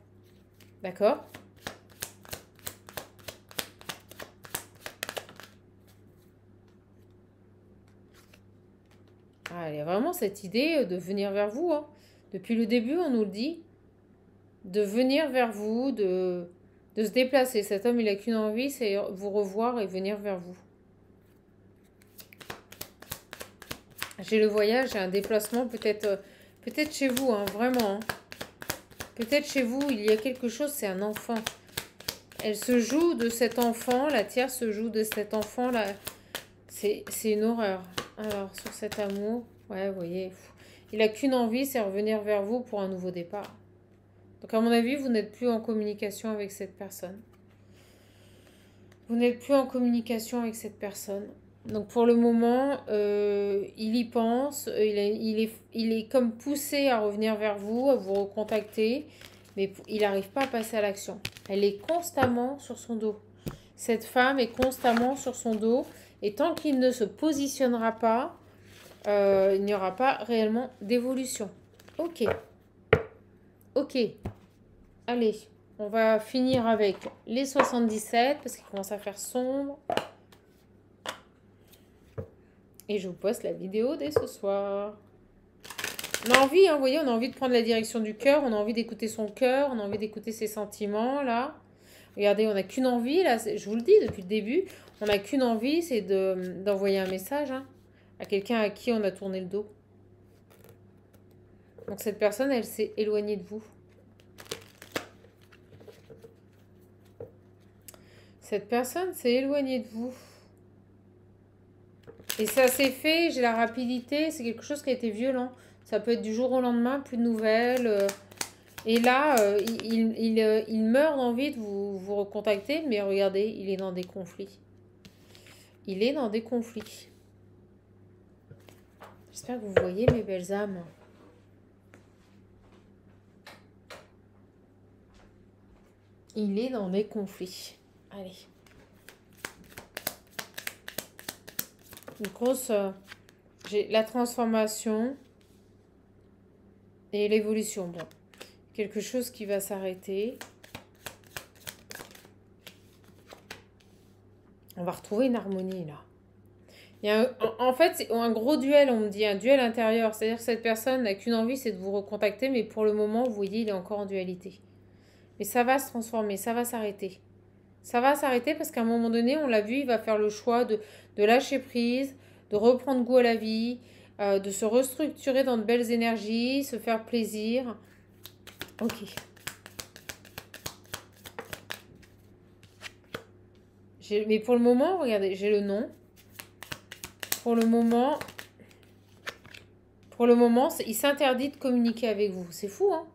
D'accord? Ah, il y a vraiment cette idée de venir vers vous. Hein. Depuis le début, on nous le dit. De venir vers vous, de se déplacer. Cet homme, il n'a qu'une envie, c'est vous revoir et venir vers vous. J'ai le voyage, j'ai un déplacement, peut-être chez vous, hein, vraiment. Hein. Peut-être chez vous, il y a quelque chose, c'est un enfant. Elle se joue de cet enfant, la tierce se joue de cet enfant, là. C'est une horreur. Alors, sur cet amour, ouais, vous voyez, il n'a qu'une envie, c'est revenir vers vous pour un nouveau départ. Donc, à mon avis, vous n'êtes plus en communication avec cette personne. Vous n'êtes plus en communication avec cette personne. Donc pour le moment, il y pense, il est comme poussé à revenir vers vous, à vous recontacter, mais il n'arrive pas à passer à l'action. Elle est constamment sur son dos. Cette femme est constamment sur son dos, et tant qu'il ne se positionnera pas, il n'y aura pas réellement d'évolution. Ok. Ok. Allez, on va finir avec les 77, parce qu'il commence à faire sombre. Et je vous poste la vidéo dès ce soir. On a envie, hein, vous voyez, on a envie de prendre la direction du cœur, on a envie d'écouter son cœur, on a envie d'écouter ses sentiments, là. Regardez, on n'a qu'une envie, là, je vous le dis depuis le début, on n'a qu'une envie, c'est d'envoyer un message hein, à quelqu'un à qui on a tourné le dos. Donc cette personne, elle s'est éloignée de vous. Cette personne s'est éloignée de vous. Et ça s'est fait, j'ai la rapidité, c'est quelque chose qui a été violent. Ça peut être du jour au lendemain, plus de nouvelles. Et là, il meurt d'envie de vous recontacter, mais regardez, il est dans des conflits. Il est dans des conflits. J'espère que vous voyez mes belles âmes. Il est dans des conflits. Allez. Une grosse... j'ai la transformation et l'évolution. Bon. Quelque chose qui va s'arrêter. On va retrouver une harmonie, là. Il y a en fait, c'est un gros duel, on me dit. Un duel intérieur. C'est-à-dire que cette personne n'a qu'une envie, c'est de vous recontacter. Mais pour le moment, vous voyez, il est encore en dualité. Mais ça va se transformer, ça va s'arrêter. Ça va s'arrêter parce qu'à un moment donné, on l'a vu, il va faire le choix de lâcher prise, de reprendre goût à la vie, de se restructurer dans de belles énergies, se faire plaisir. Ok. Mais pour le moment, regardez, j'ai le nom. pour le moment, il s'interdit de communiquer avec vous. C'est fou, hein?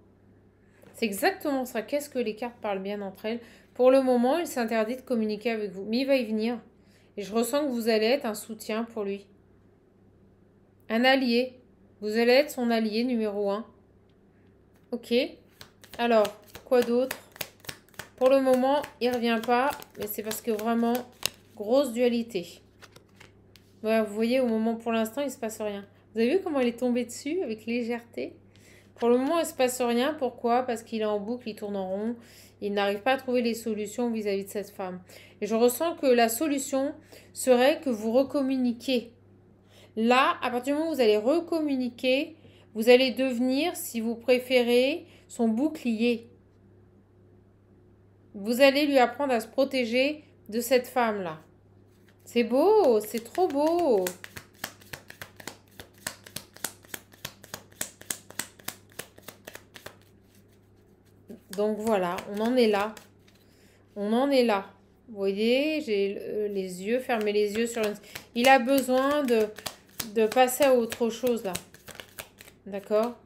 C'est exactement ça. Qu'est-ce que les cartes parlent bien entre elles? Pour le moment, il s'interdit de communiquer avec vous. Mais il va y venir. Et je ressens que vous allez être un soutien pour lui. Un allié. Vous allez être son allié numéro 1. Ok. Alors, quoi d'autre? Pour le moment, il ne revient pas. Mais c'est parce que vraiment, grosse dualité. Voilà, vous voyez, au moment, pour l'instant, il ne se passe rien. Vous avez vu comment elle est tombée dessus avec légèreté? Pour le moment, il ne se passe rien. Pourquoi? Parce qu'il est en boucle, il tourne en rond. Il n'arrive pas à trouver les solutions vis-à-vis de cette femme. Et je ressens que la solution serait que vous recommuniquiez. Là, à partir du moment où vous allez recommuniquer, vous allez devenir, si vous préférez, son bouclier. Vous allez lui apprendre à se protéger de cette femme-là. C'est beau, c'est trop beau. Donc voilà, on en est là. On en est là. Vous voyez, j'ai les yeux, fermez les yeux sur une... Il a besoin de passer à autre chose là. D'accord?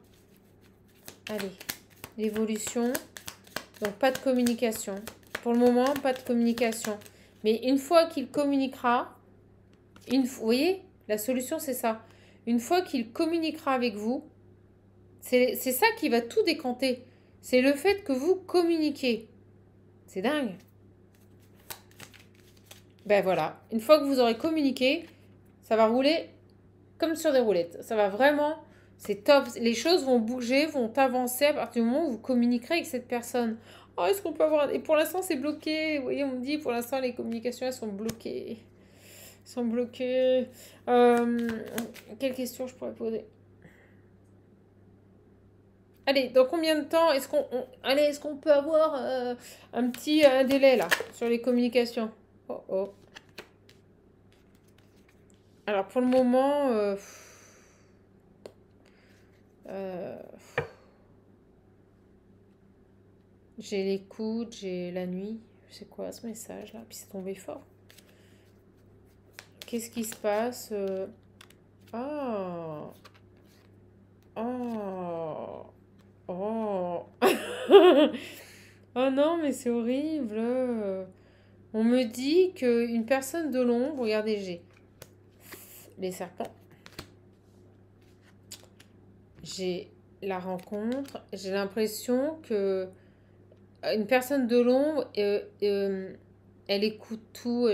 Allez, l'évolution. Donc pas de communication. Pour le moment, pas de communication. Mais une fois qu'il communiquera, vous voyez, la solution c'est ça. Une fois qu'il communiquera avec vous, c'est ça qui va tout décanter. C'est le fait que vous communiquez. C'est dingue. Ben voilà, une fois que vous aurez communiqué, ça va rouler comme sur des roulettes. Ça va vraiment, c'est top. Les choses vont bouger, vont avancer à partir du moment où vous communiquerez avec cette personne. Oh, est-ce qu'on peut avoir... Et pour l'instant, c'est bloqué. Vous voyez, on me dit, pour l'instant, les communications, elles sont bloquées. Elles sont bloquées. Quelle question je pourrais poser? Allez, dans combien de temps est-ce qu'on peut avoir un petit délai là sur les communications? Oh oh. Alors pour le moment, j'ai l'écoute, j'ai la nuit. C'est quoi ce message là? Puis c'est tombé fort. Qu'est-ce qui se passe? Oh. Oh. Oh. Oh non, mais c'est horrible. On me dit qu'une personne de l'ombre, regardez, j'ai les serpents. J'ai la rencontre. J'ai l'impression que une personne de l'ombre, elle écoute tout.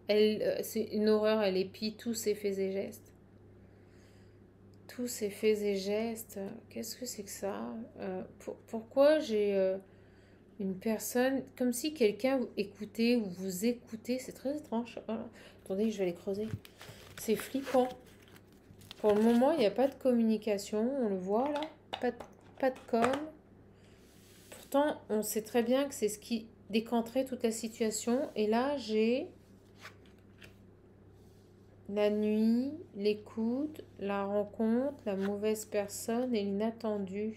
C'est une horreur. Elle épie tous ses faits et gestes. Tous ses faits et gestes. Qu'est-ce que c'est que ça? Pourquoi j'ai une personne, comme si quelqu'un vous écoutait ou vous écoutez? C'est très étrange. Oh, attendez, je vais les creuser. C'est flippant. Pour le moment, il n'y a pas de communication. On le voit là. Pas de com. Pourtant, on sait très bien que c'est ce qui décanterait toute la situation. Et là, j'ai la nuit, l'écoute, la rencontre, la mauvaise personne et l'inattendu.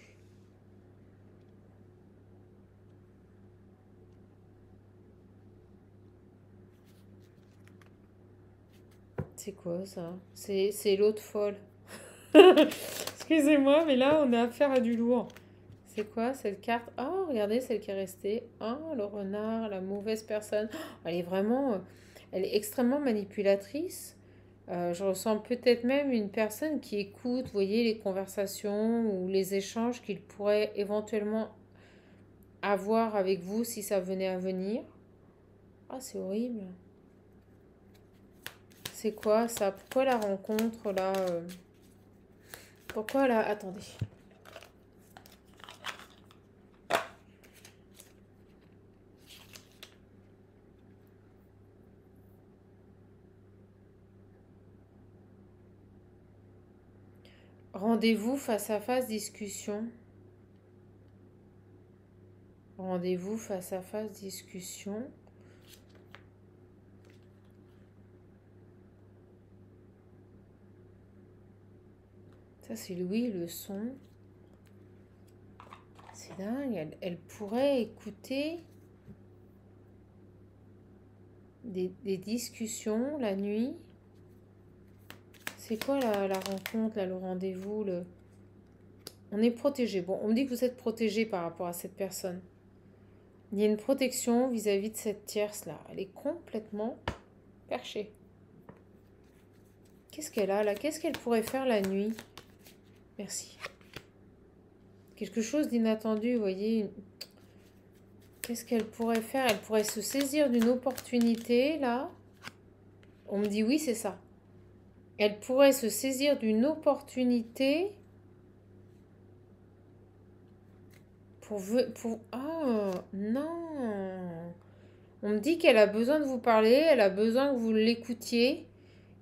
C'est quoi ça? C'est l'autre folle. Excusez-moi, mais là, on a affaire à du lourd. C'est quoi cette carte? Oh, regardez celle qui est restée. Oh, le renard, la mauvaise personne. Oh, elle est vraiment... Elle est extrêmement manipulatrice. Je ressens peut-être même une personne qui écoute, vous voyez, les conversations ou les échanges qu'il pourrait éventuellement avoir avec vous si ça venait à venir. Ah, c'est horrible. C'est quoi ça? Pourquoi la rencontre là Pourquoi la... Attendez. Rendez-vous face à face, discussion. Rendez-vous face à face, discussion. Ça, c'est Louis, le son. C'est dingue. Elle pourrait écouter des discussions la nuit. C'est quoi la rencontre, là, le rendez-vous, le... On est protégé. Bon, on me dit que vous êtes protégé par rapport à cette personne. Il y a une protection vis-à-vis de cette tierce-là. Elle est complètement perchée. Qu'est-ce qu'elle a là? Qu'est-ce qu'elle pourrait faire la nuit? Merci. Quelque chose d'inattendu, vous voyez. Qu'est-ce qu'elle pourrait faire? Elle pourrait se saisir d'une opportunité, là. On me dit oui, c'est ça. Elle pourrait se saisir d'une opportunité pour... Ah, non. On me dit qu'elle a besoin de vous parler, elle a besoin que vous l'écoutiez,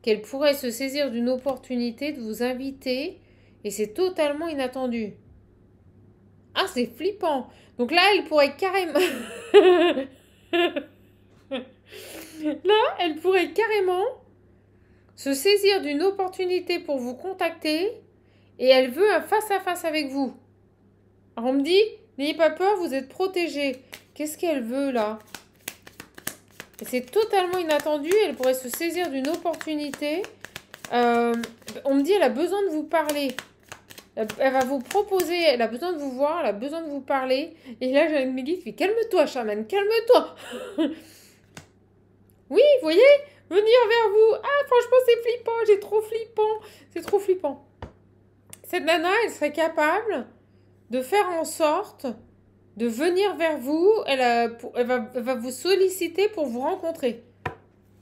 qu'elle pourrait se saisir d'une opportunité de vous inviter, et c'est totalement inattendu. Ah, c'est flippant. Donc là, elle pourrait carrément... Là, elle pourrait carrément se saisir d'une opportunité pour vous contacter et elle veut un face-à-face avec vous. Alors on me dit, n'ayez pas peur, vous êtes protégé. Qu'est-ce qu'elle veut là? C'est totalement inattendu, elle pourrait se saisir d'une opportunité. On me dit, elle a besoin de vous parler. Elle va vous proposer, elle a besoin de vous voir, elle a besoin de vous parler. Et là, j'ai une guide qui fait, calme-toi, chaman, calme-toi. Oui, vous voyez, venir vers vous. Ah, franchement, c'est flippant, j'ai trop flippant. C'est trop flippant. Cette nana, elle serait capable de faire en sorte de venir vers vous. Elle va vous solliciter pour vous rencontrer.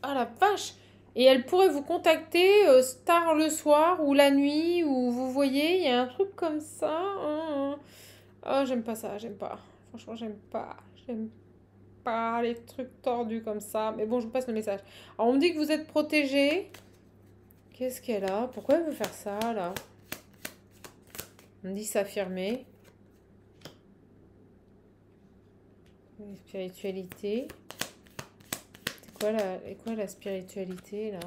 Ah la vache! Et elle pourrait vous contacter tard le soir ou la nuit, ou vous voyez, il y a un truc comme ça. Oh, j'aime pas ça, j'aime pas. Franchement, j'aime pas. J'aime pas les trucs tordus comme ça. Mais bon, je vous passe le message. Alors, on me dit que vous êtes protégé. Qu'est-ce qu'elle a? Pourquoi elle veut faire ça, là? On me dit s'affirmer. Spiritualité. C'est quoi la spiritualité, là?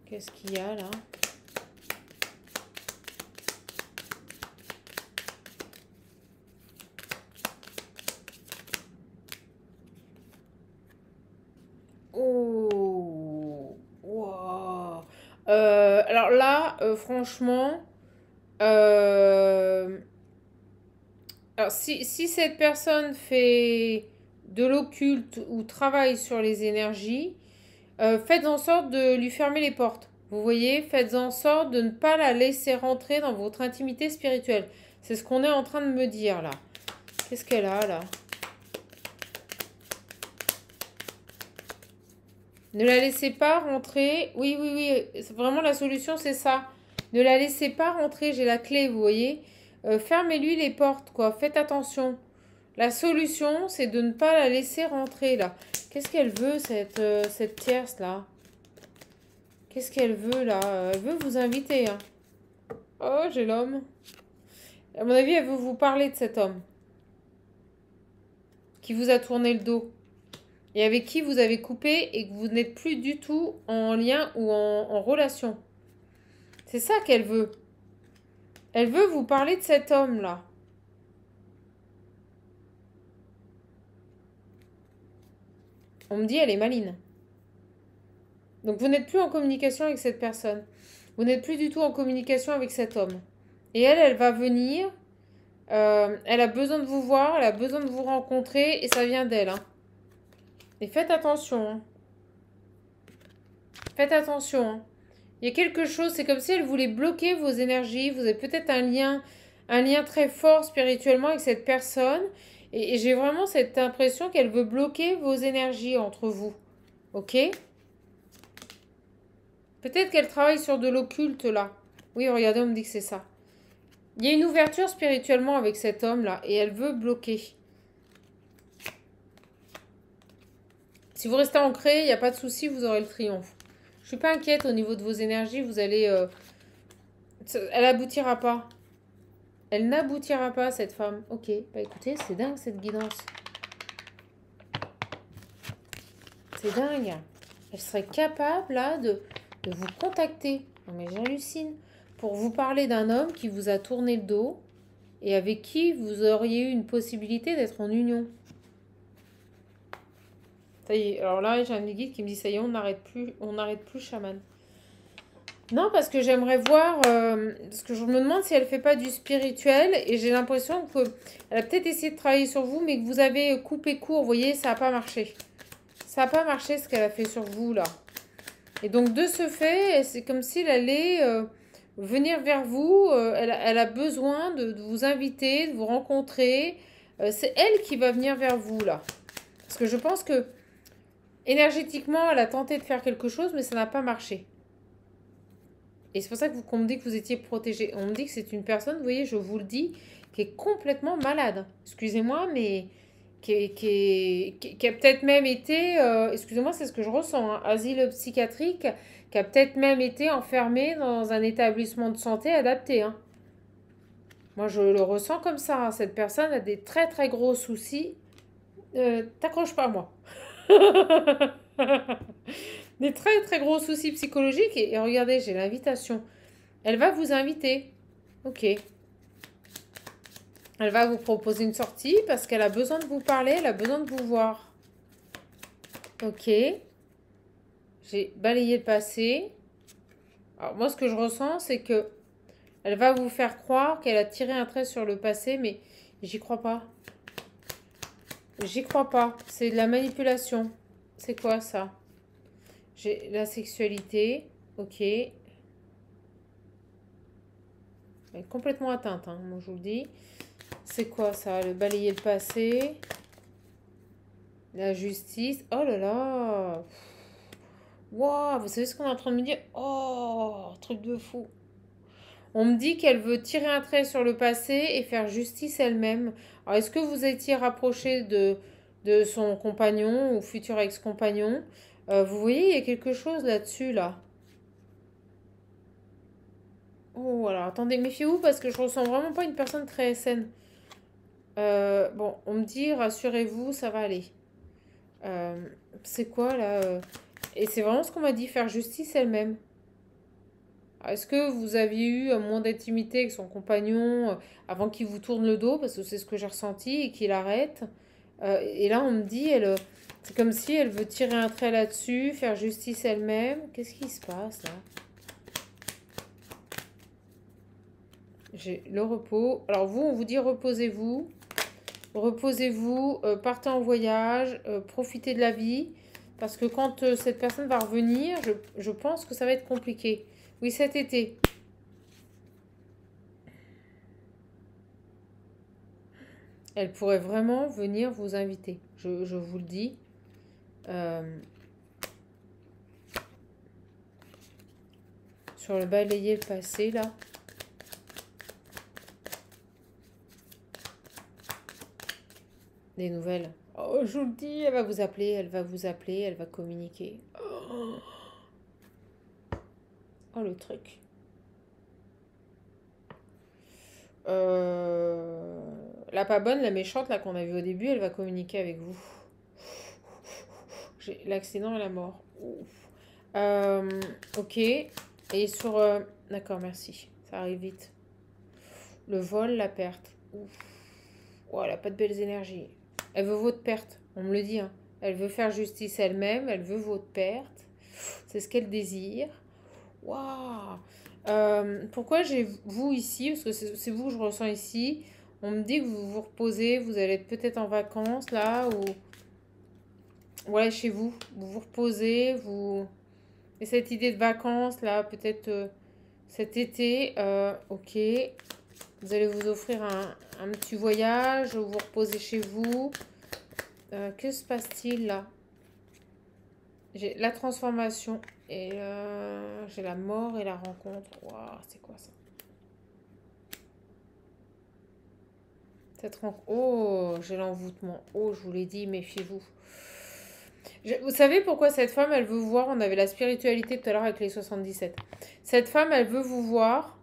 Qu'est-ce qu'il y a, là? Oh! Wow. Alors là, franchement... alors, si cette personne fait de l'occulte ou travaille sur les énergies, faites en sorte de lui fermer les portes. Vous voyez, faites en sorte de ne pas la laisser rentrer dans votre intimité spirituelle. C'est ce qu'on est en train de me dire là. Qu'est-ce qu'elle a là? Ne la laissez pas rentrer. Oui, oui, oui. Vraiment, la solution, c'est ça. Ne la laissez pas rentrer. J'ai la clé, vous voyez. Fermez-lui les portes, quoi. Faites attention. La solution, c'est de ne pas la laisser rentrer, là. Qu'est-ce qu'elle veut, cette tierce, là? Qu'est-ce qu'elle veut, là? Elle veut vous inviter, hein. Oh, j'ai l'homme. À mon avis, elle veut vous parler de cet homme. Qui vous a tourné le dos. Et avec qui vous avez coupé et que vous n'êtes plus du tout en lien ou en relation. C'est ça qu'elle veut. Elle veut vous parler de cet homme-là. On me dit elle est maline. Donc vous n'êtes plus en communication avec cette personne. Vous n'êtes plus du tout en communication avec cet homme. Et elle va venir. Elle a besoin de vous voir, elle a besoin de vous rencontrer et ça vient d'elle. Hein. Et faites attention. Hein. Faites attention. Hein. Il y a quelque chose, c'est comme si elle voulait bloquer vos énergies. Vous avez peut-être un lien très fort spirituellement avec cette personne. Et j'ai vraiment cette impression qu'elle veut bloquer vos énergies entre vous. Ok? Peut-être qu'elle travaille sur de l'occulte là. Oui, regardez, on me dit que c'est ça. Il y a une ouverture spirituellement avec cet homme-là et elle veut bloquer. Si vous restez ancré, il n'y a pas de souci, vous aurez le triomphe. Je ne suis pas inquiète au niveau de vos énergies, vous allez... elle n'aboutira pas. Elle n'aboutira pas, cette femme. Ok, bah écoutez, c'est dingue cette guidance. C'est dingue. Elle serait capable là de vous contacter. Non mais j'hallucine. Pour vous parler d'un homme qui vous a tourné le dos et avec qui vous auriez eu une possibilité d'être en union. Ça y est, alors là j'ai un guide qui me dit ça y est, on n'arrête plus chaman. Non, parce que j'aimerais voir, parce que je me demande si elle fait pas du spirituel et j'ai l'impression que elle a peut-être essayé de travailler sur vous, mais que vous avez coupé court. Vous voyez, ça n'a pas marché. Ça n'a pas marché ce qu'elle a fait sur vous là. Et donc de ce fait, c'est comme s'il allait venir vers vous. Elle a besoin de vous inviter, de vous rencontrer. C'est elle qui va venir vers vous là. Parce que je pense que énergétiquement, elle a tenté de faire quelque chose, mais ça n'a pas marché. Et c'est pour ça qu'on me dit que vous étiez protégé. On me dit que c'est une personne, vous voyez, je vous le dis, qui est complètement malade. Excusez-moi, mais qui a peut-être même été, excusez-moi, c'est ce que je ressens, hein, asile psychiatrique, qui a peut-être même été enfermée dans un établissement de santé adapté. Hein. Moi, je le ressens comme ça. Hein. Cette personne a des très très gros soucis. T'accroches pas, moi. Des très très gros soucis psychologiques. Et regardez, j'ai l'invitation. Elle va vous inviter. Ok. Elle va vous proposer une sortie parce qu'elle a besoin de vous parler, elle a besoin de vous voir. Ok. J'ai balayé le passé. Alors moi, ce que je ressens, c'est que elle va vous faire croire qu'elle a tiré un trait sur le passé, mais j'y crois pas. J'y crois pas. C'est de la manipulation. C'est quoi ça? J'ai la sexualité. Ok. Elle est complètement atteinte, hein, moi je vous le dis. C'est quoi ça? Le balayer le passé. La justice. Oh là là. Waouh, vous savez ce qu'on est en train de me dire? Oh, truc de fou. On me dit qu'elle veut tirer un trait sur le passé et faire justice elle-même. Alors, est-ce que vous étiez rapproché de son compagnon ou futur ex-compagnon? Vous voyez, il y a quelque chose là-dessus, là. Oh, alors attendez, méfiez-vous parce que je ressens vraiment pas une personne très saine. Bon, on me dit, rassurez-vous, ça va aller. Euh, c'est quoi là Et c'est vraiment ce qu'on m'a dit, faire justice elle-même. Est-ce que vous aviez eu un moment d'intimité avec son compagnon avant qu'il vous tourne le dos, parce que c'est ce que j'ai ressenti, et qu'il arrête et là, on me dit, c'est comme si elle veut tirer un trait là-dessus, faire justice elle-même. Qu'est-ce qui se passe là? J'ai le repos. Alors vous, on vous dit reposez-vous. Reposez-vous, partez en voyage, profitez de la vie. Parce que quand cette personne va revenir, je pense que ça va être compliqué. Oui, cet été. Elle pourrait vraiment venir vous inviter. Je vous le dis. Euh, sur le balayer le passé, là. Des nouvelles. Oh, je vous le dis, elle va vous appeler, elle va vous appeler, elle va communiquer. Oh, le truc. La pas bonne, la méchante, là, qu'on a vue au début, elle va communiquer avec vous. J'ai l'accident et la mort. Ok. Et sur... D'accord, merci. Ça arrive vite. Le vol, la perte. Ouf. Oh, elle a pas de belles énergies. Elle veut votre perte, on me le dit. Hein. Elle veut faire justice elle-même, elle veut votre perte. C'est ce qu'elle désire. Waouh. Pourquoi j'ai vous ici? Parce que c'est vous que je ressens ici. On me dit que vous vous reposez, vous allez être peut-être en vacances là, ou ouais, chez vous. Vous vous reposez, vous... Et cette idée de vacances là, peut-être cet été, ok. Vous allez vous offrir un petit voyage, vous vous reposez chez vous. Que se passe-t-il là? J'ai la transformation et j'ai la mort et la rencontre. Waouh, c'est quoi ça? Cette rencontre. Oh, j'ai l'envoûtement. Oh, je vous l'ai dit, méfiez-vous. Vous savez pourquoi cette femme, elle veut vous voir? On avait la spiritualité tout à l'heure avec les 77. Cette femme, elle veut vous voir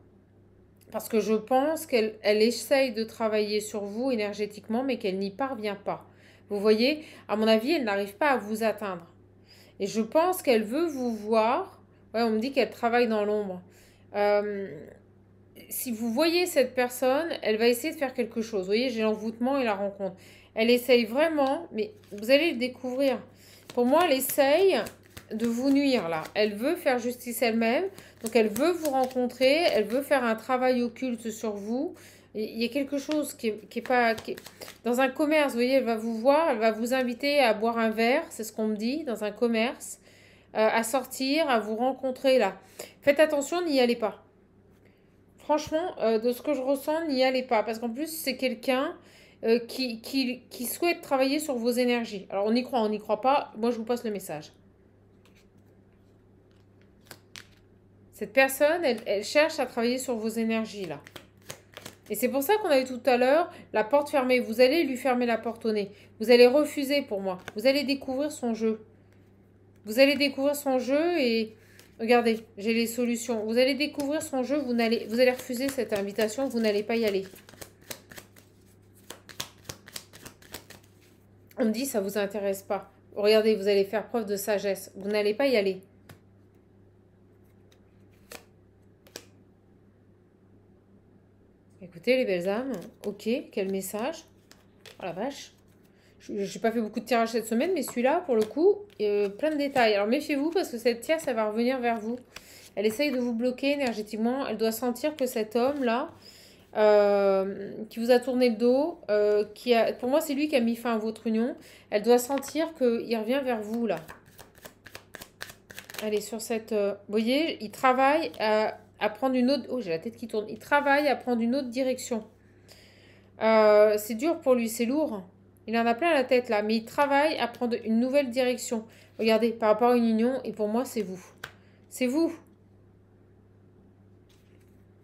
parce que je pense qu'elle essaye de travailler sur vous énergétiquement, mais qu'elle n'y parvient pas. Vous voyez, à mon avis, elle n'arrive pas à vous atteindre. Et je pense qu'elle veut vous voir. Ouais, on me dit qu'elle travaille dans l'ombre. Euh, si vous voyez cette personne, elle va essayer de faire quelque chose. Vous voyez, j'ai l'envoûtement et la rencontre. Elle essaye vraiment, mais vous allez le découvrir. Pour moi, elle essaye de vous nuire là. Elle veut faire justice elle-même. Donc elle veut vous rencontrer. Elle veut faire un travail occulte sur vous. Et il y a quelque chose qui est pas... Dans un commerce, vous voyez, elle va vous voir. Elle va vous inviter à boire un verre. C'est ce qu'on me dit dans un commerce. À sortir, à vous rencontrer là. Faites attention, n'y allez pas. Franchement, de ce que je ressens, n'y allez pas. Parce qu'en plus, c'est quelqu'un qui souhaite travailler sur vos énergies. Alors, on y croit, on n'y croit pas. Moi, je vous passe le message. Cette personne, elle cherche à travailler sur vos énergies, là. Et c'est pour ça qu'on a eu tout à l'heure la porte fermée. Vous allez lui fermer la porte au nez. Vous allez refuser pour moi. Vous allez découvrir son jeu. Vous allez découvrir son jeu et... Regardez, j'ai les solutions. Vous allez découvrir son jeu. Vous allez refuser cette invitation. Vous n'allez pas y aller. On me dit, ça ne vous intéresse pas. Regardez, vous allez faire preuve de sagesse. Vous n'allez pas y aller. Écoutez, les belles âmes. Ok, quel message. Oh la vache. Je n'ai pas fait beaucoup de tirages cette semaine, mais celui-là, pour le coup, plein de détails. Alors méfiez-vous parce que cette tierce, elle va revenir vers vous. Elle essaye de vous bloquer énergétiquement. Elle doit sentir que cet homme-là, qui vous a tourné le dos, pour moi, c'est lui qui a mis fin à votre union. Elle doit sentir qu'il revient vers vous, là. Allez, sur cette... vous voyez, il travaille à prendre une autre... Oh, j'ai la tête qui tourne. Il travaille à prendre une autre direction. C'est dur pour lui, c'est lourd. Il en a plein la tête là, mais il travaille à prendre une nouvelle direction. Regardez, par rapport à une union, et pour moi, c'est vous. C'est vous.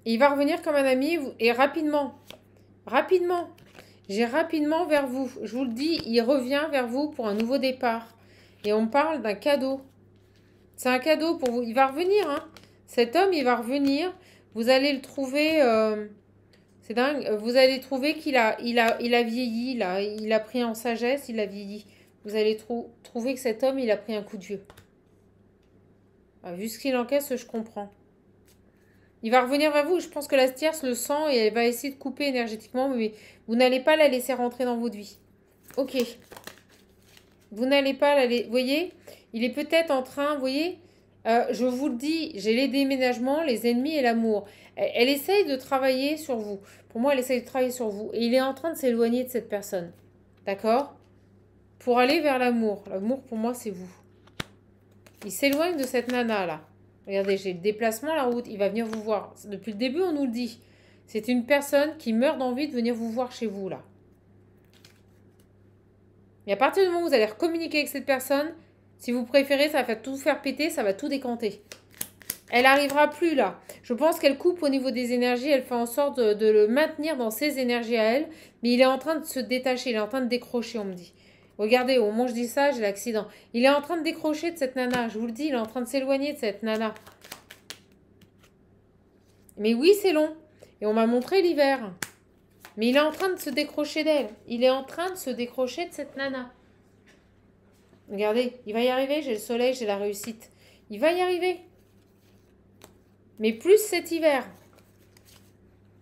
Et il va revenir comme un ami, et rapidement. Rapidement. J'ai rapidement vers vous. Je vous le dis, il revient vers vous pour un nouveau départ. Et on parle d'un cadeau. C'est un cadeau pour vous. Il va revenir, hein. Cet homme, il va revenir. Vous allez le trouver... c'est dingue. Vous allez trouver qu'il a vieilli, là. Il a pris en sagesse, il a vieilli. Vous allez trouver que cet homme, il a pris un coup de vieux. Ah, vu ce qu'il encaisse, je comprends. Il va revenir vers vous. Je pense que la tierce le sent et elle va essayer de couper énergétiquement. Mais vous n'allez pas la laisser rentrer dans votre vie. Ok. Vous n'allez pas la laisser... Vous voyez, il est peut-être en train... Vous voyez, je vous le dis, j'ai les déménagements, les ennemis et l'amour. Elle essaye de travailler sur vous. Pour moi, elle essaye de travailler sur vous. Et il est en train de s'éloigner de cette personne. D'accord? Pour aller vers l'amour. L'amour, pour moi, c'est vous. Il s'éloigne de cette nana-là. Regardez, j'ai le déplacement, la route. Il va venir vous voir. Depuis le début, on nous le dit. C'est une personne qui meurt d'envie de venir vous voir chez vous, là. Et à partir du moment où vous allez recommuniquer avec cette personne, si vous préférez, ça va tout faire péter, ça va tout décanter. Elle n'arrivera plus là. Je pense qu'elle coupe au niveau des énergies. Elle fait en sorte de le maintenir dans ses énergies à elle. Mais il est en train de se détacher. Il est en train de décrocher, on me dit. Regardez, au moment où je dis ça, j'ai l'accident. Il est en train de décrocher de cette nana. Je vous le dis, il est en train de s'éloigner de cette nana. Mais oui, c'est long. Et on m'a montré l'hiver. Mais il est en train de se décrocher d'elle. Il est en train de se décrocher de cette nana. Regardez, il va y arriver. J'ai le soleil, j'ai la réussite. Il va y arriver. Mais plus cet hiver.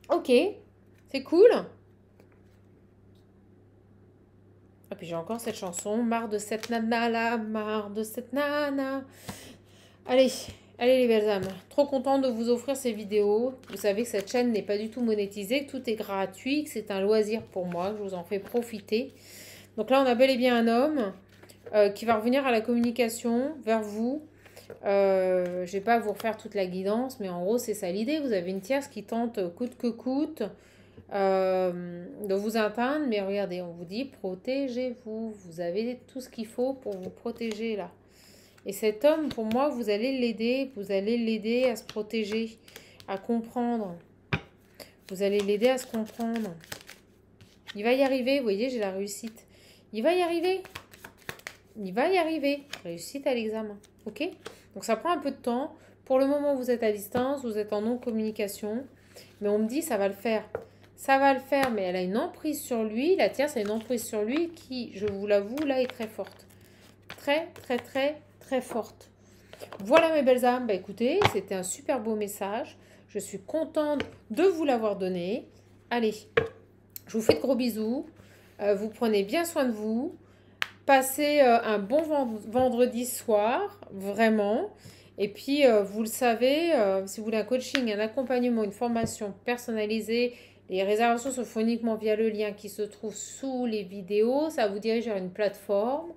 Ok, c'est cool. Et puis j'ai encore cette chanson. Marre de cette nana là, marre de cette nana. Allez, allez les belles âmes. Trop contente de vous offrir ces vidéos. Vous savez que cette chaîne n'est pas du tout monétisée, que tout est gratuit, que c'est un loisir pour moi, que je vous en fais profiter. Donc là, on a bel et bien un homme qui va revenir à la communication vers vous. Je vais pas vous refaire toute la guidance, mais en gros, c'est ça l'idée. Vous avez une tierce qui tente coûte que coûte de vous atteindre, mais regardez, on vous dit protégez-vous. Vous avez tout ce qu'il faut pour vous protéger là. Et cet homme, pour moi, vous allez l'aider à se protéger, à comprendre. Vous allez l'aider à se comprendre. Il va y arriver, vous voyez, j'ai la réussite. Il va y arriver. Il va y arriver. Réussite à l'examen. Ok? Donc ça prend un peu de temps. Pour le moment, vous êtes à distance, vous êtes en non-communication. Mais on me dit, ça va le faire. Ça va le faire, mais elle a une emprise sur lui. La tierce a une emprise sur lui qui, je vous l'avoue, là, est très forte. Très, très, très, très forte. Voilà mes belles âmes. Bah écoutez, c'était un super beau message. Je suis contente de vous l'avoir donné. Allez, je vous fais de gros bisous. Vous prenez bien soin de vous. Passez un bon vendredi soir, vraiment. Et puis, vous le savez, si vous voulez un coaching, un accompagnement, une formation personnalisée, les réservations se font uniquement via le lien qui se trouve sous les vidéos. Ça vous dirige vers une plateforme.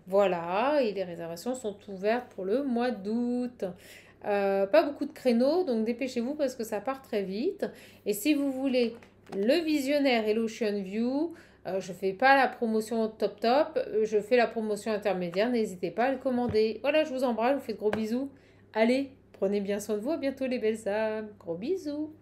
Voilà, et les réservations sont ouvertes pour le mois d'août. Pas beaucoup de créneaux, donc dépêchez-vous parce que ça part très vite. Et si vous voulez le visionnaire et l'Ocean View, je fais pas la promotion top top, je fais la promotion intermédiaire, n'hésitez pas à le commander. Voilà, je vous embrasse, je vous fais de gros bisous. Allez, prenez bien soin de vous, à bientôt les belles âmes. Gros bisous.